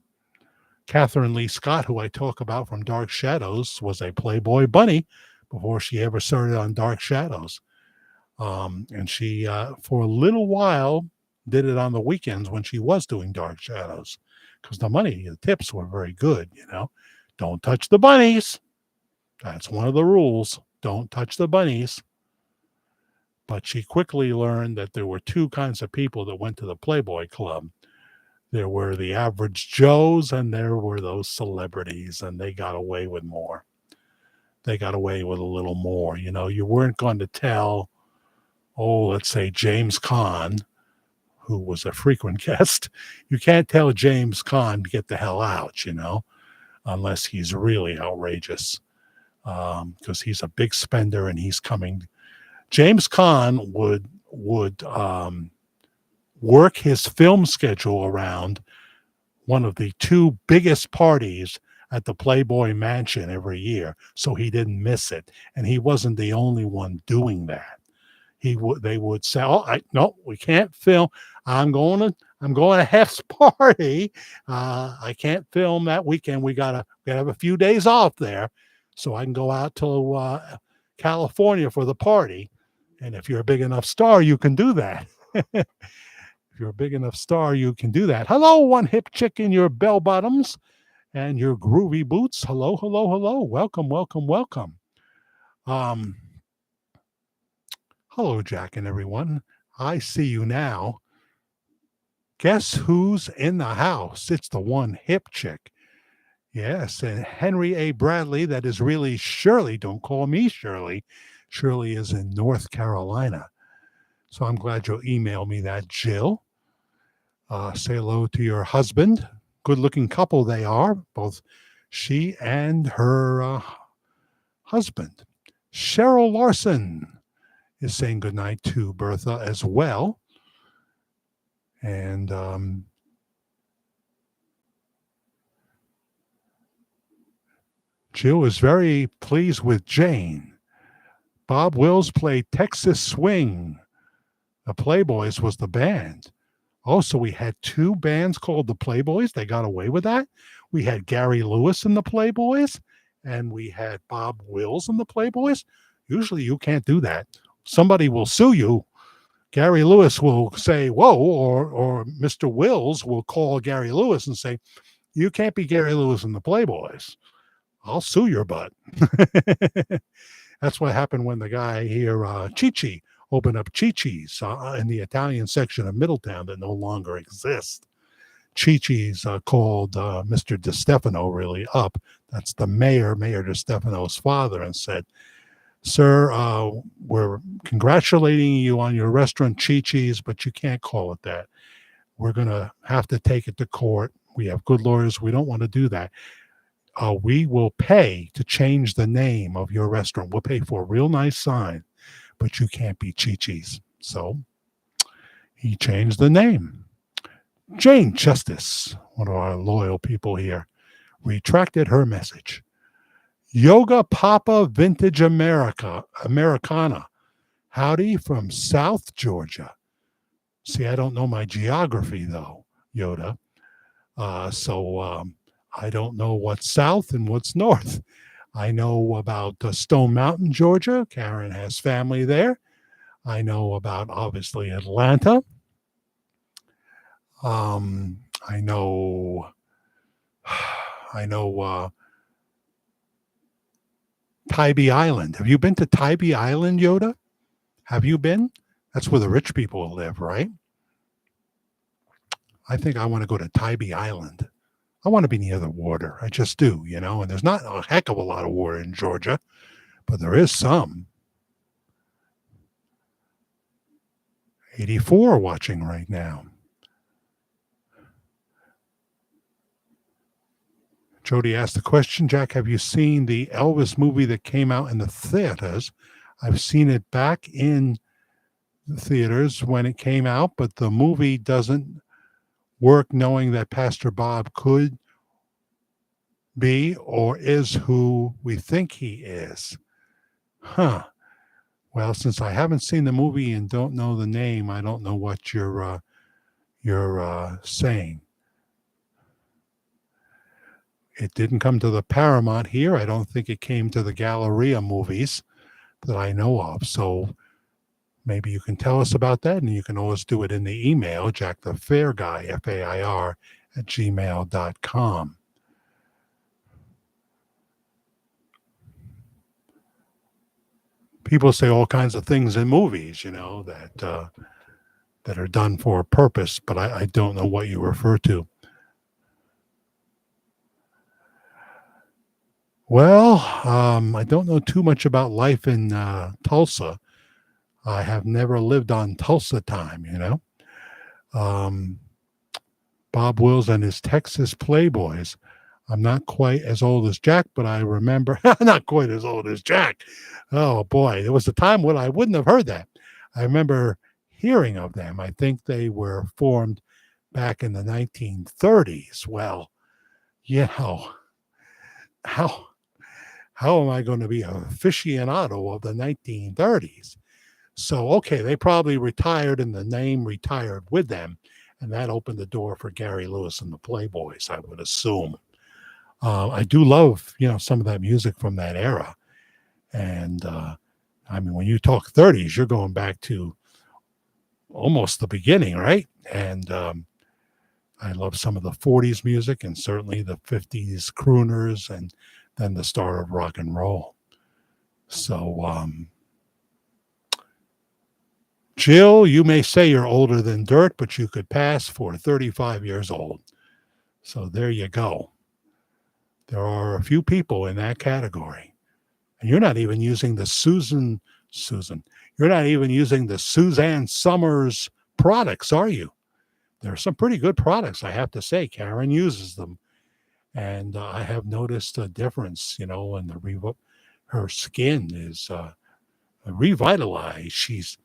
Catherine Lee Scott, who I talk about from Dark Shadows, was a Playboy bunny before she ever started on Dark Shadows. And she, for a little while, did it on the weekends when she was doing Dark Shadows, because the tips were very good. Don't touch the bunnies. That's one of the rules. Don't touch the bunnies. But she quickly learned that there were two kinds of people that went to the Playboy Club. There were the average Joes, and there were those celebrities, and they got away with more. They got away with a little more. You weren't going to tell, let's say James Caan, who was a frequent guest. You can't tell James Caan to get the hell out, unless he's really outrageous, because he's a big spender and he's coming. James Caan would work his film schedule around one of the two biggest parties at the Playboy Mansion every year, so he didn't miss it. And he wasn't the only one doing that. They would say, no, we can't film. I'm going to Hef's party. I can't film that weekend. We gotta have a few days off there, so I can go out to California for the party. And if you're a big enough star, you can do that. If you're a big enough star, you can do that. Hello, one hip chick in your bell bottoms and your groovy boots. Hello, hello, hello. Welcome, welcome, welcome. Hello, Jack and everyone. I see you now. Guess who's in the house? It's the one hip chick. Yes, and Henry A. Bradley, that is really Shirley. Don't call me Shirley. Shirley is in North Carolina. So I'm glad you'll email me that, Jill. Say hello to your husband. Good looking couple they are, both she and her husband. Cheryl Larson is saying goodnight to Bertha as well. And Jill is very pleased with Jane. Bob Wills played Texas Swing. The Playboys was the band. Also, we had two bands called the Playboys. They got away with that. We had Gary Lewis and the Playboys, and we had Bob Wills and the Playboys. Usually, you can't do that. Somebody will sue you. Gary Lewis will say, whoa, or Mr. Wills will call Gary Lewis and say, you can't be Gary Lewis and the Playboys. I'll sue your butt. That's what happened when the guy here, Chi-Chi, opened up Chi-Chi's in the Italian section of Middletown that no longer exists. Chi-Chi's called Mr. DeStefano really up. That's the Mayor DeStefano's father, and said, sir, we're congratulating you on your restaurant Chi-Chi's, but you can't call it that. We're going to have to take it to court. We have good lawyers. We don't want to do that. We will pay to change the name of your restaurant. We'll pay for a real nice sign, but you can't be Chi-Chi's. So he changed the name. Jane Justice, one of our loyal people here, retracted her message. Yoga Papa Vintage Americana. Howdy from South Georgia. See, I don't know my geography, though, Yoda. So I don't know what's south and what's north. I know about Stone Mountain, Georgia. Karen has family there. I know about, obviously, Atlanta. I know Tybee Island. Have you been to Tybee Island, Yoda? Have you been? That's where the rich people live, right? I think I want to go to Tybee Island. I want to be near the water. I just do, and there's not a heck of a lot of water in Georgia, but there is some. 84 watching right now. Jody asked the question, Jack, have you seen the Elvis movie that came out in the theaters? I've seen it back in the theaters when it came out, but the movie doesn't work knowing that Pastor Bob could be or is who we think he is. Huh. Well, since I haven't seen the movie and don't know the name, I don't know what you're saying. It didn't come to the Paramount here. I don't think it came to the Galleria movies that I know of. So maybe you can tell us about that, and you can always do it in the email, jackthefairguy, F-A-I-R, @gmail.com. People say all kinds of things in movies, that are done for a purpose, but I don't know what you refer to. Well, I don't know too much about life in Tulsa. I have never lived on Tulsa time, Bob Wills and his Texas Playboys. I'm not quite as old as Jack, but I remember, not quite as old as Jack. Oh boy, there was a time when I wouldn't have heard that. I remember hearing of them. I think they were formed back in the 1930s. Well, how am I going to be an aficionado of the 1930s? So, okay, they probably retired and the name retired with them. And that opened the door for Gary Lewis and the Playboys, I would assume. I do love, some of that music from that era. And, when you talk 30s, you're going back to almost the beginning, right? And I love some of the 40s music and certainly the 50s crooners and then the start of rock and roll. So, Jill, you may say you're older than dirt, but you could pass for 35 years old. So there you go. There are a few people in that category. And you're not even using the Susan, you're not even using the Suzanne Summers products, are you? There are some pretty good products, I have to say. Karen uses them. And I have noticed a difference, in her skin is revitalized. She's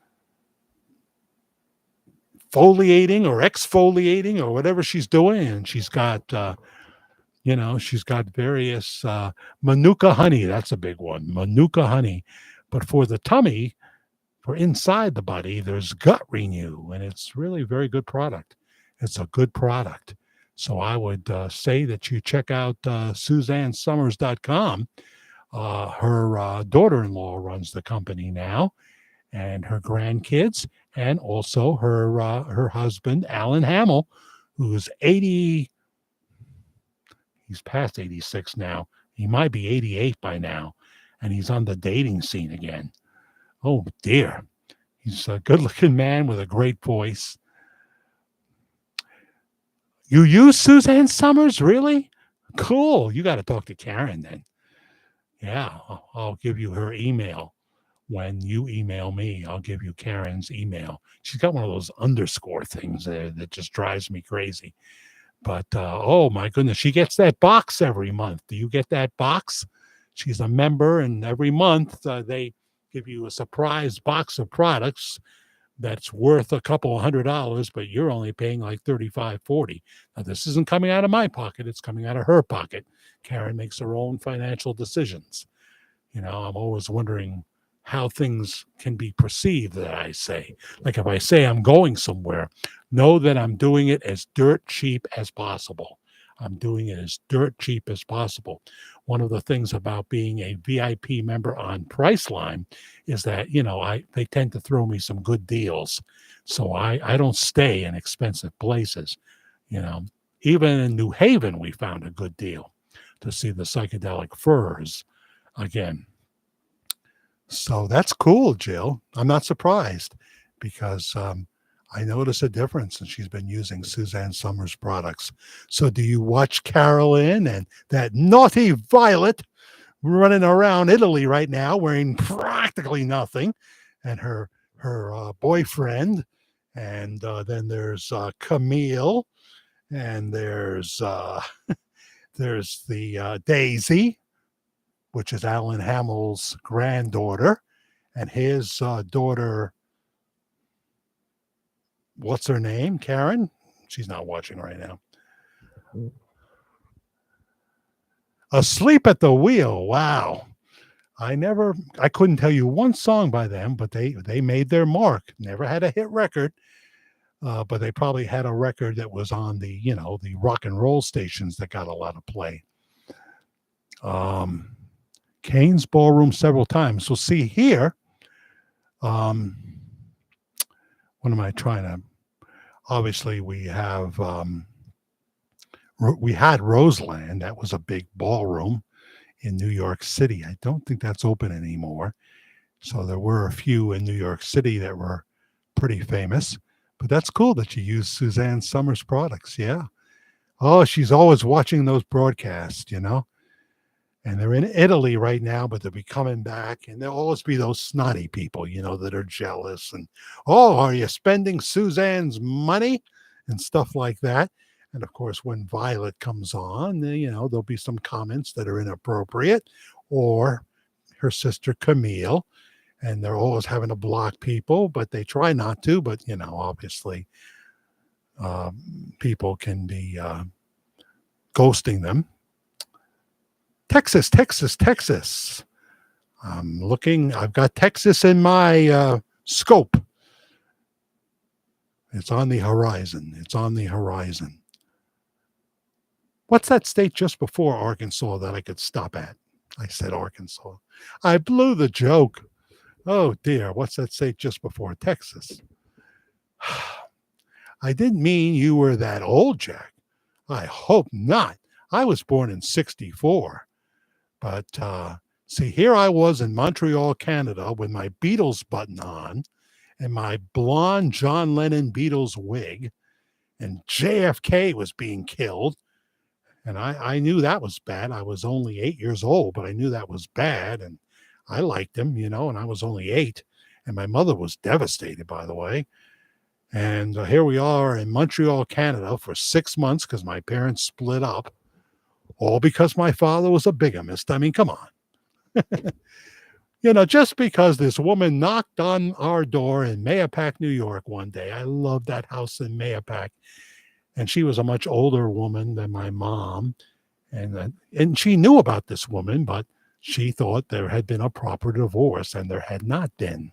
foliating or exfoliating or whatever she's doing. And she's got various manuka honey. That's a big one, manuka honey. But for the tummy, for inside the body, there's gut renew, and it's really a very good product. It's a good product. So I would say that you check out SuzanneSummers.com. Her daughter-in-law runs the company now, and her grandkids, and also her husband, Alan Hamill, who's 80. He's past 86 now. He might be 88 by now, and he's on the dating scene again. Oh dear. He's a good-looking man with a great voice. You use Suzanne Summers, really? Cool. You got to talk to Karen then. Yeah, I'll give you her email. When you email me, I'll give you Karen's email. She's got one of those underscore things there that just drives me crazy. But oh my goodness, she gets that box every month. Do you get that box? She's a member, and every month they give you a surprise box of products that's worth a couple of $100, but you're only paying like 35, 40. Now, this isn't coming out of my pocket. It's coming out of her pocket. Karen makes her own financial decisions. I'm always wondering how things can be perceived that I say. Like if I say I'm going somewhere, know that I'm doing it as dirt cheap as possible. I'm doing it as dirt cheap as possible. One of the things about being a VIP member on Priceline is that, they tend to throw me some good deals. So I don't stay in expensive places. Even in New Haven, we found a good deal to see the psychedelic furs again. So that's cool, Jill. I'm not surprised because I notice a difference, and she's been using Suzanne Summers products. So do you watch Carolyn and that naughty Violet running around Italy right now wearing practically nothing, and her boyfriend, and then there's Camille, and there's the Daisy, which is Alan Hamill's granddaughter, and his daughter. What's her name? Karen? She's not watching right now. Asleep at the Wheel. Wow. I couldn't tell you one song by them, but they made their mark. Never had a hit record, but they probably had a record that was on the rock and roll stations that got a lot of play. Kane's Ballroom several times. So see here, what am I trying to? Obviously, we had Roseland. That was a big ballroom in New York City. I don't think that's open anymore. So there were a few in New York City that were pretty famous. But that's cool that you use Suzanne Summers products. Yeah. Oh, she's always watching those broadcasts, And they're in Italy right now, but they'll be coming back. And there'll always be those snotty people, that are jealous. And, oh, are you spending Suzanne's money? And stuff like that. And of course, when Violet comes on, there'll be some comments that are inappropriate, or her sister Camille, and they're always having to block people, but they try not to. But, obviously, people can be ghosting them. Texas. I've got Texas in my scope. It's on the horizon. What's that state just before Arkansas that I could stop at? I said Arkansas. I blew the joke. Oh dear, what's that state just before Texas? I didn't mean you were that old, Jack. I hope not. I was born in 1964. But see, here I was in Montreal, Canada, with my Beatles button on and my blonde John Lennon Beatles wig, and JFK was being killed. And I knew that was bad. I was only 8 years old, but I knew that was bad. And I liked him, and I was only 8. And my mother was devastated, by the way. And here we are in Montreal, Canada for 6 months because my parents split up, all because my father was a bigamist. I mean, come on. Just because this woman knocked on our door in Mayapack, New York one day. I love that house in Mayapack. And she was a much older woman than my mom. And she knew about this woman, but she thought there had been a proper divorce, and there had not been.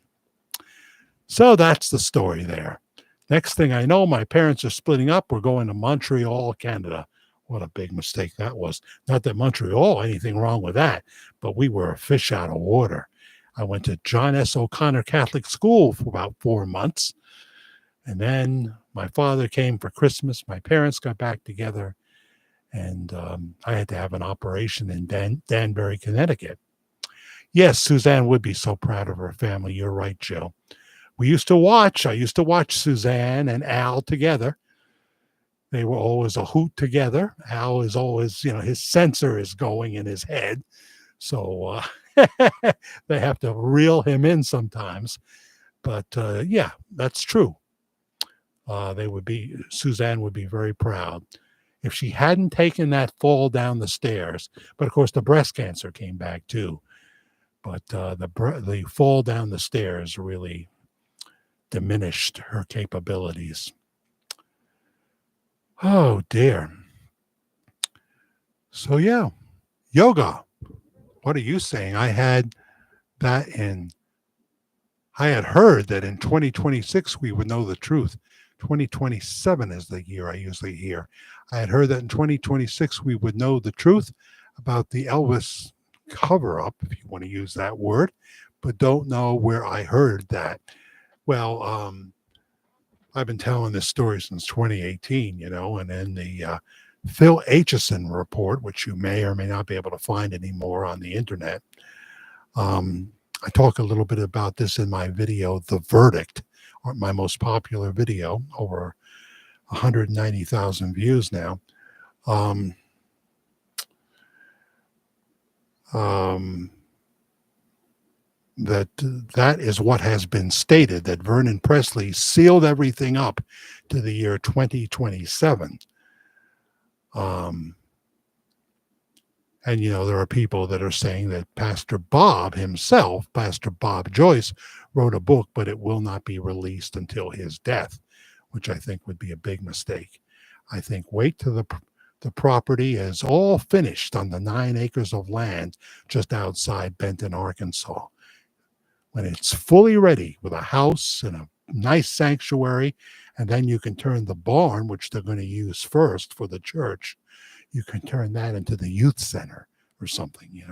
So that's the story there. Next thing I know, my parents are splitting up. We're going to Montreal, Canada. What a big mistake that was. Not that Montreal, anything wrong with that, but we were a fish out of water. I went to John S. O'Connor Catholic School for about 4 months. And then my father came for Christmas. My parents got back together. And I had to have an operation in Danbury, Connecticut. Yes, Suzanne would be so proud of her family. You're right, Joe. I used to watch Suzanne and Al together. They were always a hoot together. Al is always, his sensor is going in his head. So they have to reel him in sometimes. But yeah, that's true. Suzanne would be very proud. If she hadn't taken that fall down the stairs, but of course the breast cancer came back too. But the fall down the stairs really diminished her capabilities. Oh dear. So yeah, yoga. What are you saying? I had heard that in 2026 we would know the truth. 2027 is the year I usually hear. I had heard that in 2026 we would know the truth about the Elvis cover up, if you want to use that word, but don't know where I heard that. Well, I've been telling this story since 2018, and in the Phil Aitchison report, which you may or may not be able to find anymore on the internet, I talk a little bit about this in my video, The Verdict, my most popular video, over 190,000 views now. That is what has been stated, that Vernon Presley sealed everything up to the year 2027. And, there are people that are saying that Pastor Bob himself, Pastor Bob Joyce, wrote a book, but it will not be released until his death, which I think would be a big mistake. I think wait till the property is all finished on the 9 acres of land just outside Benton, Arkansas. When it's fully ready with a house and a nice sanctuary, and then you can turn the barn, which they're going to use first for the church, you can turn that into the youth center or something,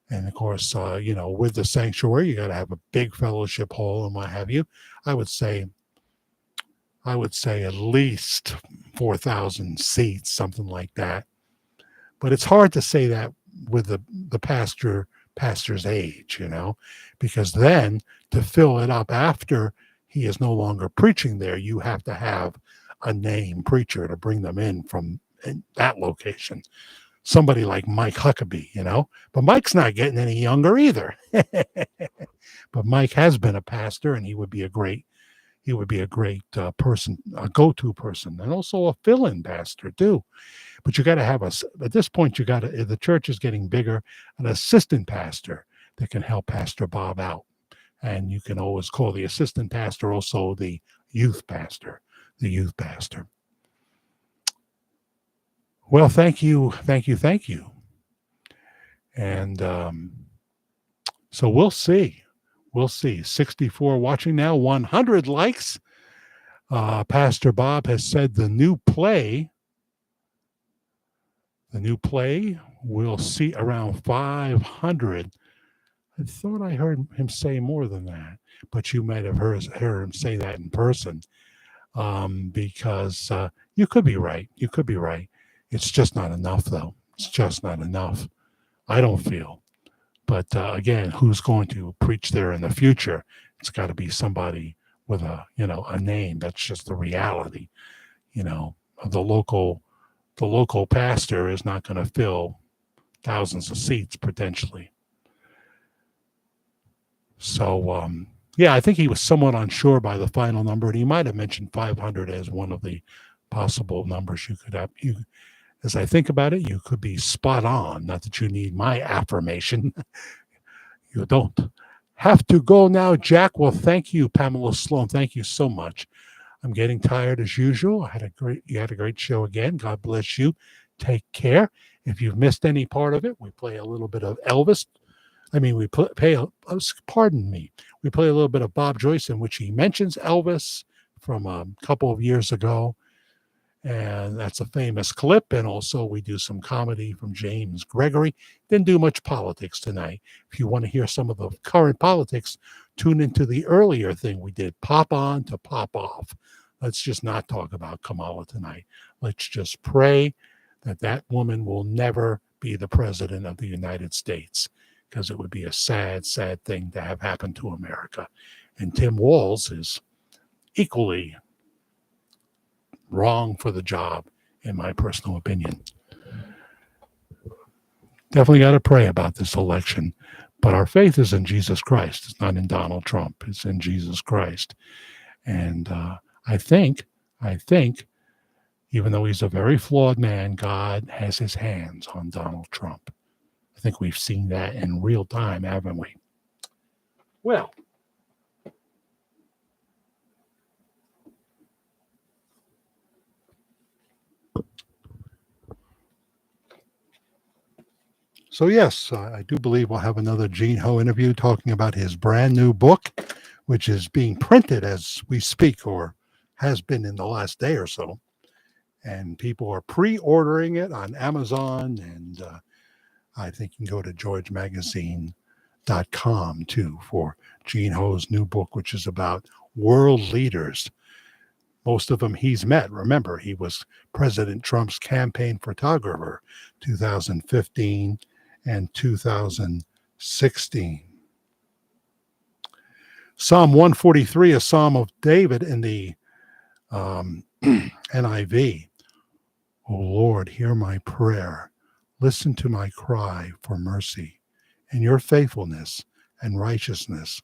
And of course, with the sanctuary, you got to have a big fellowship hall and what have you. I would say at least 4,000 seats, something like that. But it's hard to say that with the pastor's age, because then to fill it up after he is no longer preaching there, you have to have a name preacher to bring them in from that location. Somebody like Mike Huckabee, but Mike's not getting any younger either. But Mike has been a pastor, and he would be a great person, a go-to person, and also a fill-in pastor too. But you got to have at this point, the church is getting bigger, an assistant pastor that can help Pastor Bob out. And you can always call the assistant pastor also the youth pastor. Well, thank you. And so we'll see. 64 watching now, 100 likes. Pastor Bob has said the new play will see around 500. I thought I heard him say more than that, but you might have heard him say that in person, because you could be right. It's just not enough, though. It's just not enough, I don't feel. But again, who's going to preach there in the future? It's got to be somebody with a name. That's just the reality, of the local the local pastor is not going to fill thousands of seats potentially. So, yeah, I think he was somewhat unsure by the final number, and he might have mentioned 500 as one of the possible numbers you could have. As I think about it, you could be spot on. Not that you need my affirmation. You don't have to go now, Jack. Well, thank you, Pamela Sloan. Thank you so much. I'm getting tired as usual. You had a great show again. God bless you. Take care. If you've missed any part of it, we play a little bit of Elvis. We pardon me. We play a little bit of Bob Joyce in which he mentions Elvis from a couple of years ago. And that's a famous clip. And also we do some comedy from James Gregory. Didn't do much politics tonight. If you want to hear some of the current politics, tune into the earlier thing we did, Pop On to Pop Off. Let's just not talk about Kamala tonight. Let's just pray that that woman will never be the president of the United States, because it would be a sad, sad thing to have happen to America. And Tim Walz is equally wrong for the job, in my personal opinion. Definitely got to pray about this election. But our faith is in Jesus Christ. It's not in Donald Trump. It's in Jesus Christ. And I think, even though he's a very flawed man, God has his hands on Donald Trump. I think we've seen that in real time, haven't we? Well, so yes, I do believe we'll have another Gene Ho interview talking about his brand new book, which is being printed as we speak, or has been in the last day or so. And people are pre-ordering it on Amazon, and I think you can go to georgemagazine.com too for Gene Ho's new book, which is about world leaders. Most of them he's met. Remember, he was President Trump's campaign photographer, 2015 and 2016. Psalm 143, a Psalm of David in the NIV. O Lord, hear my prayer. Listen to my cry for mercy. In your faithfulness and righteousness,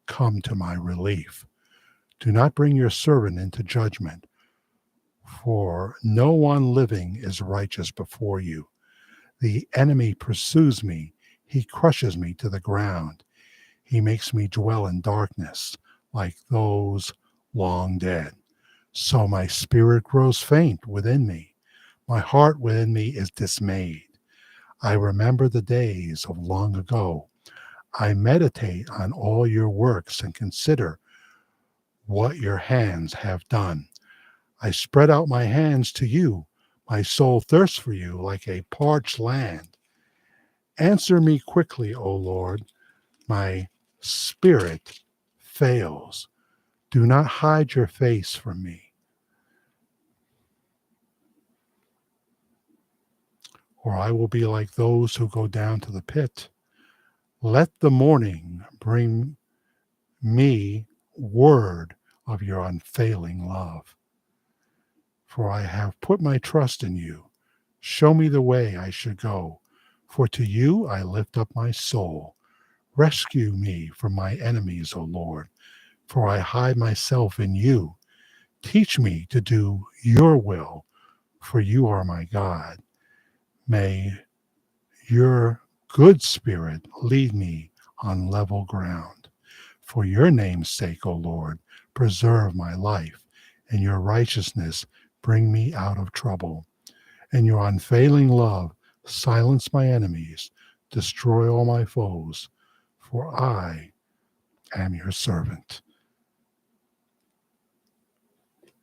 come to my relief. Do not bring your servant into judgment, for no one living is righteous before you. The enemy pursues me. He crushes me to the ground. He makes me dwell in darkness like those long dead. So my spirit grows faint within me. My heart within me is dismayed. I remember the days of long ago. I meditate on all your works and consider what your hands have done. I spread out my hands to you. My soul thirsts for you like a parched land. Answer me quickly, O Lord. My spirit fails. Do not hide your face from me. Or I will be like those who go down to the pit. Let the morning bring me word of your unfailing love. For I have put my trust in you. Show me the way I should go. For to you I lift up my soul. Rescue me from my enemies, O Lord, for I hide myself in you. Teach me to do your will, for you are my God. May your good spirit lead me on level ground. For your name's sake, O Lord, preserve my life, and your righteousness bring me out of trouble. And your unfailing love silence my enemies, destroy all my foes, for I am your servant.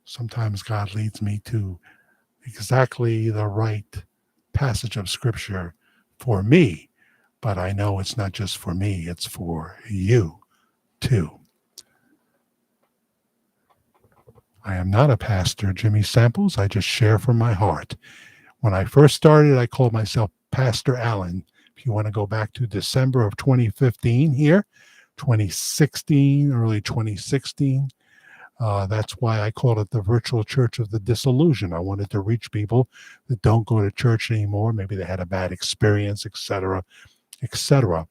Sometimes God leads me to exactly the right passage of scripture for me, but I know it's not just for me, it's for you too. I am not a pastor, Jimmy Samples. I just share from my heart. When I first started, I called myself Pastor Allen. If you want to go back to December of 2015 here, 2016, early 2016, That's why I called it the virtual church of the disillusioned. I wanted to reach people that don't go to church anymore. Maybe they had a bad experience, etc., etc.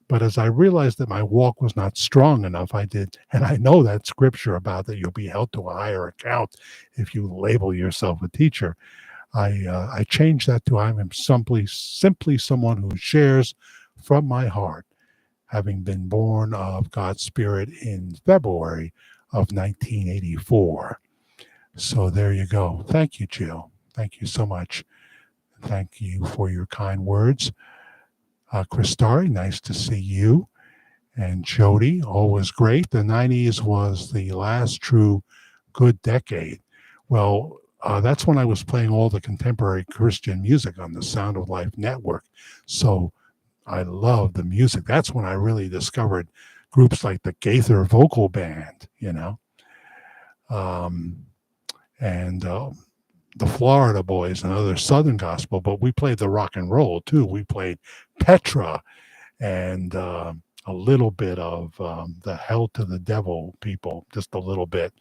But as I realized that my walk was not strong enough, I did, and I know that scripture about that you'll be held to a higher account if you label yourself a teacher. I changed that to I am simply someone who shares from my heart, having been born of God's Spirit in February of 1984. So there you go. Thank you, Jill. Thank you so much. Thank you for your kind words. Christari, nice to see you. And Jody, always great. The 90s was the last true good decade. Well, that's when I was playing all the contemporary Christian music on the Sound of Life network. So I love the music. That's when I really discovered groups like the Gaither Vocal Band, um, and the Florida Boys and other Southern gospel. But we played the rock and roll too. We played Petra and a little bit of the Hell to the Devil people, just a little bit.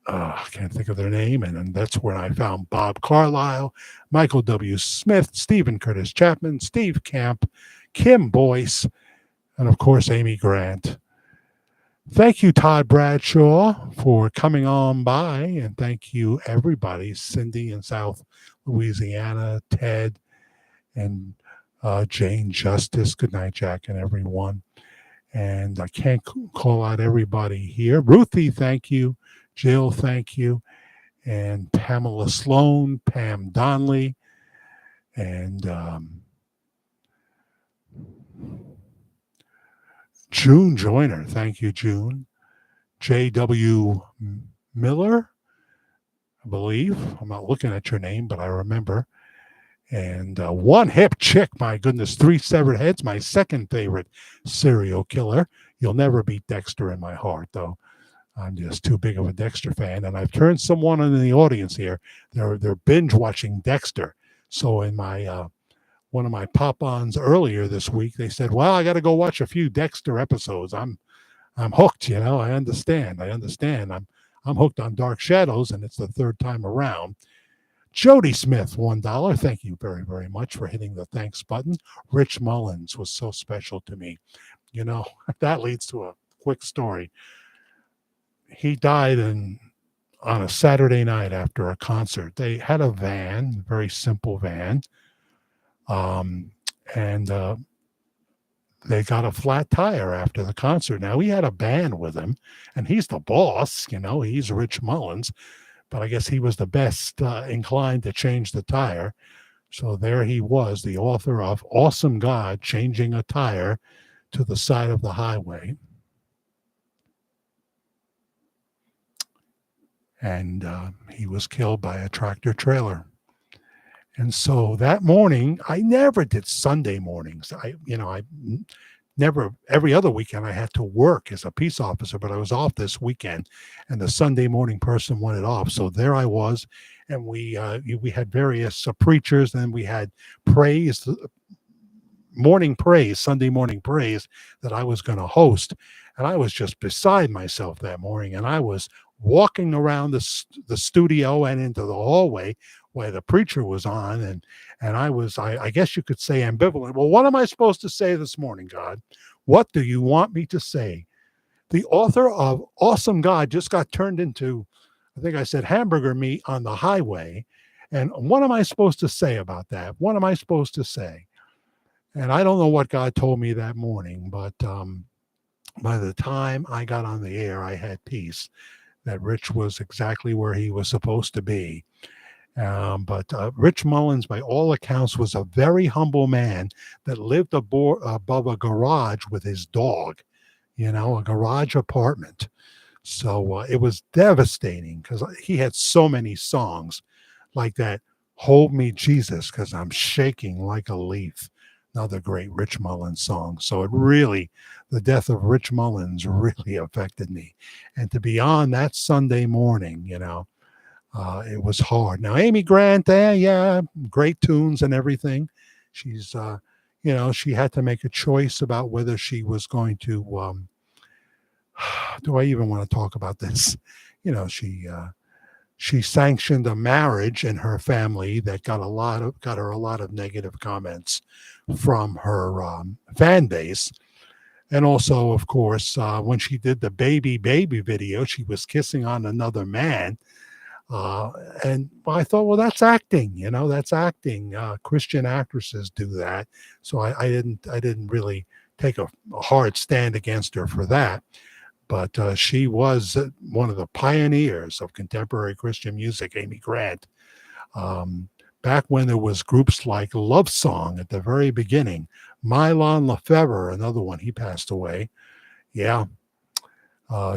I can't think of their name. And then that's when I found Bob Carlyle, Michael W. Smith, Stephen Curtis Chapman, Steve Camp, Kim Boyce, and of course, Amy Grant. Thank you, Todd Bradshaw, for coming on by. And thank you, everybody, Cindy in South Louisiana, Ted, and Jane Justice. Good night, Jack, and everyone. And I can't call out everybody here. Ruthie, thank you. Jill, thank you. And Pamela Sloan, Pam Donley, and June Joyner. Thank you, June. J.W. Miller, I believe. I'm not looking at your name, but I remember. And One Hip Chick, my goodness, Three Severed Heads, my second favorite serial killer. You'll never beat Dexter in my heart, though. I'm just too big of a Dexter fan. And I've turned someone in the audience here. They're binge watching Dexter. So in my one of my pop-ons earlier this week, they said, "Well, I got to go watch a few Dexter episodes. I'm hooked. I understand. I'm hooked on Dark Shadows, and it's the third time around." Jody Smith, $1. Thank you very, very much for hitting the thanks button. Rich Mullins was so special to me. That leads to a quick story. He died on a Saturday night after a concert. They had a van, very simple van, and they got a flat tire after the concert. Now, he had a band with him, and he's the boss, he's Rich Mullins, but I guess he was the best inclined to change the tire. So there he was, the author of Awesome God, changing a tire to the side of the highway. And he was killed by a tractor trailer. And so that morning, I never did Sunday mornings. I never, every other weekend I had to work as a peace officer, but I was off this weekend, and the Sunday morning person wanted off. So there I was, and we had various preachers, and we had praise, Sunday morning praise that I was going to host. And I was just beside myself that morning, and I was walking around the studio and into the hallway where the preacher was on, and I guess you could say ambivalent. Well, what am I supposed to say this morning, God? What do you want me to say? The author of Awesome God just got turned into, I think I said, hamburger meat on the highway. And what am I supposed to say about that? What am I supposed to say? And I don't know what God told me that morning, but by the time I got on the air, I had peace that Rich was exactly where he was supposed to be. But Rich Mullins, by all accounts, was a very humble man that lived above a garage with his dog, a garage apartment. So it was devastating because he had so many songs like that. Hold Me, Jesus, because I'm shaking like a leaf. Another great Rich Mullins song. So the death of Rich Mullins really affected me. And to be on that Sunday morning, it was hard. Now, Amy Grant, great tunes and everything. She's, she had to make a choice about whether she was going to do I even want to talk about this? She sanctioned a marriage in her family that got her a lot of negative comments from her fan base. And also, of course, when she did the baby video, she was kissing on another man. Uh, and I thought, well, that's acting. That's acting. Christian actresses do that. So I didn't really take a hard stand against her for that. But she was one of the pioneers of contemporary Christian music, Amy Grant. Um, Back when there was groups like Love Song at the very beginning, Mylon Lefevre, another one, he passed away. Yeah,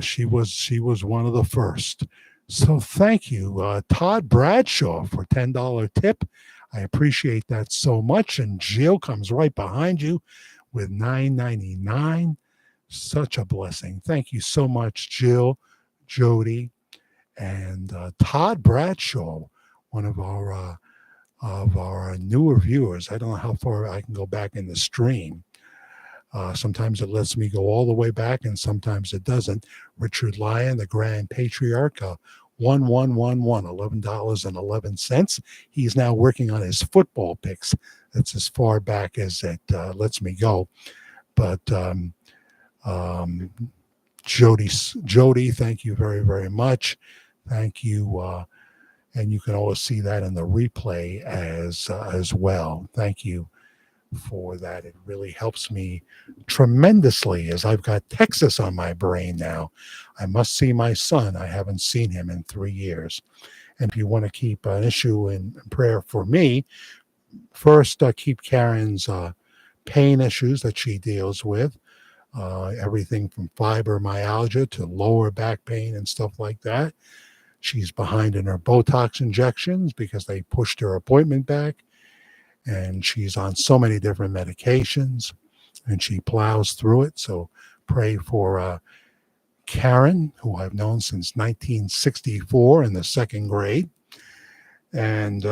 she was one of the first. So thank you, Todd Bradshaw, for $10 tip. I appreciate that so much. And Jill comes right behind you with $9.99. Such a blessing. Thank you so much, Jill, Jody, and Todd Bradshaw, one of our newer viewers. I don't know how far I can go back in the stream. Sometimes it lets me go all the way back, and sometimes it doesn't. Richard Lyon, the Grand Patriarch, 1111, $11.11. He's now working on his football picks. That's as far back as it lets me go. But um, Jody, thank you very, very much. Thank you. And you can always see that in the replay as well. Thank you for that. It really helps me tremendously as I've got Texas on my brain now. I must see my son. I haven't seen him in 3 years. And if you want to keep an issue in prayer for me, first keep Karen's pain issues that she deals with. Everything from fibromyalgia to lower back pain and stuff like that. She's behind in her Botox injections because they pushed her appointment back. And she's on so many different medications, and she plows through it. So pray for Karen, who I've known since 1964 in the second grade. And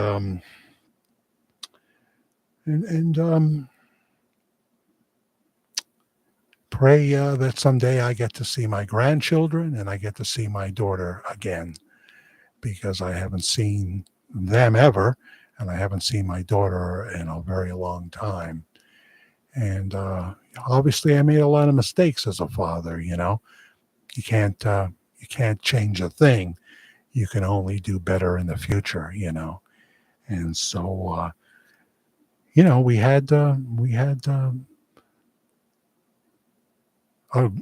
pray that someday I get to see my grandchildren and I get to see my daughter again, because I haven't seen them ever, and I haven't seen my daughter in a very long time. And obviously, I made a lot of mistakes as a father. You can't change a thing. You can only do better in the future. And so we had a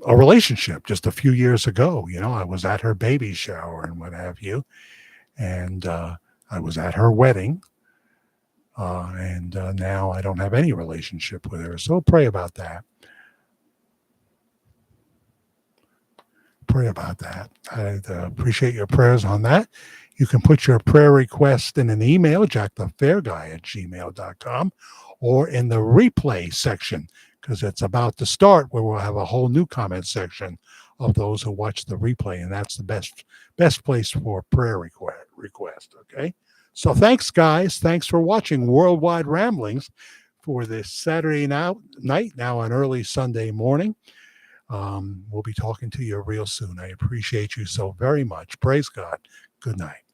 relationship just a few years ago. I was at her baby shower and what have you, and I was at her wedding. And now I don't have any relationship with her. So pray about that. Pray about that. I'd appreciate your prayers on that. You can put your prayer request in an email, jackthefairguy@gmail.com, or in the replay section, because it's about to start, where we'll have a whole new comment section of those who watch the replay. And that's the best place for prayer request. Okay. So thanks, guys. Thanks for watching Worldwide Ramblings for this Saturday night, now an early Sunday morning. We'll be talking to you real soon. I appreciate you so very much. Praise God. Good night.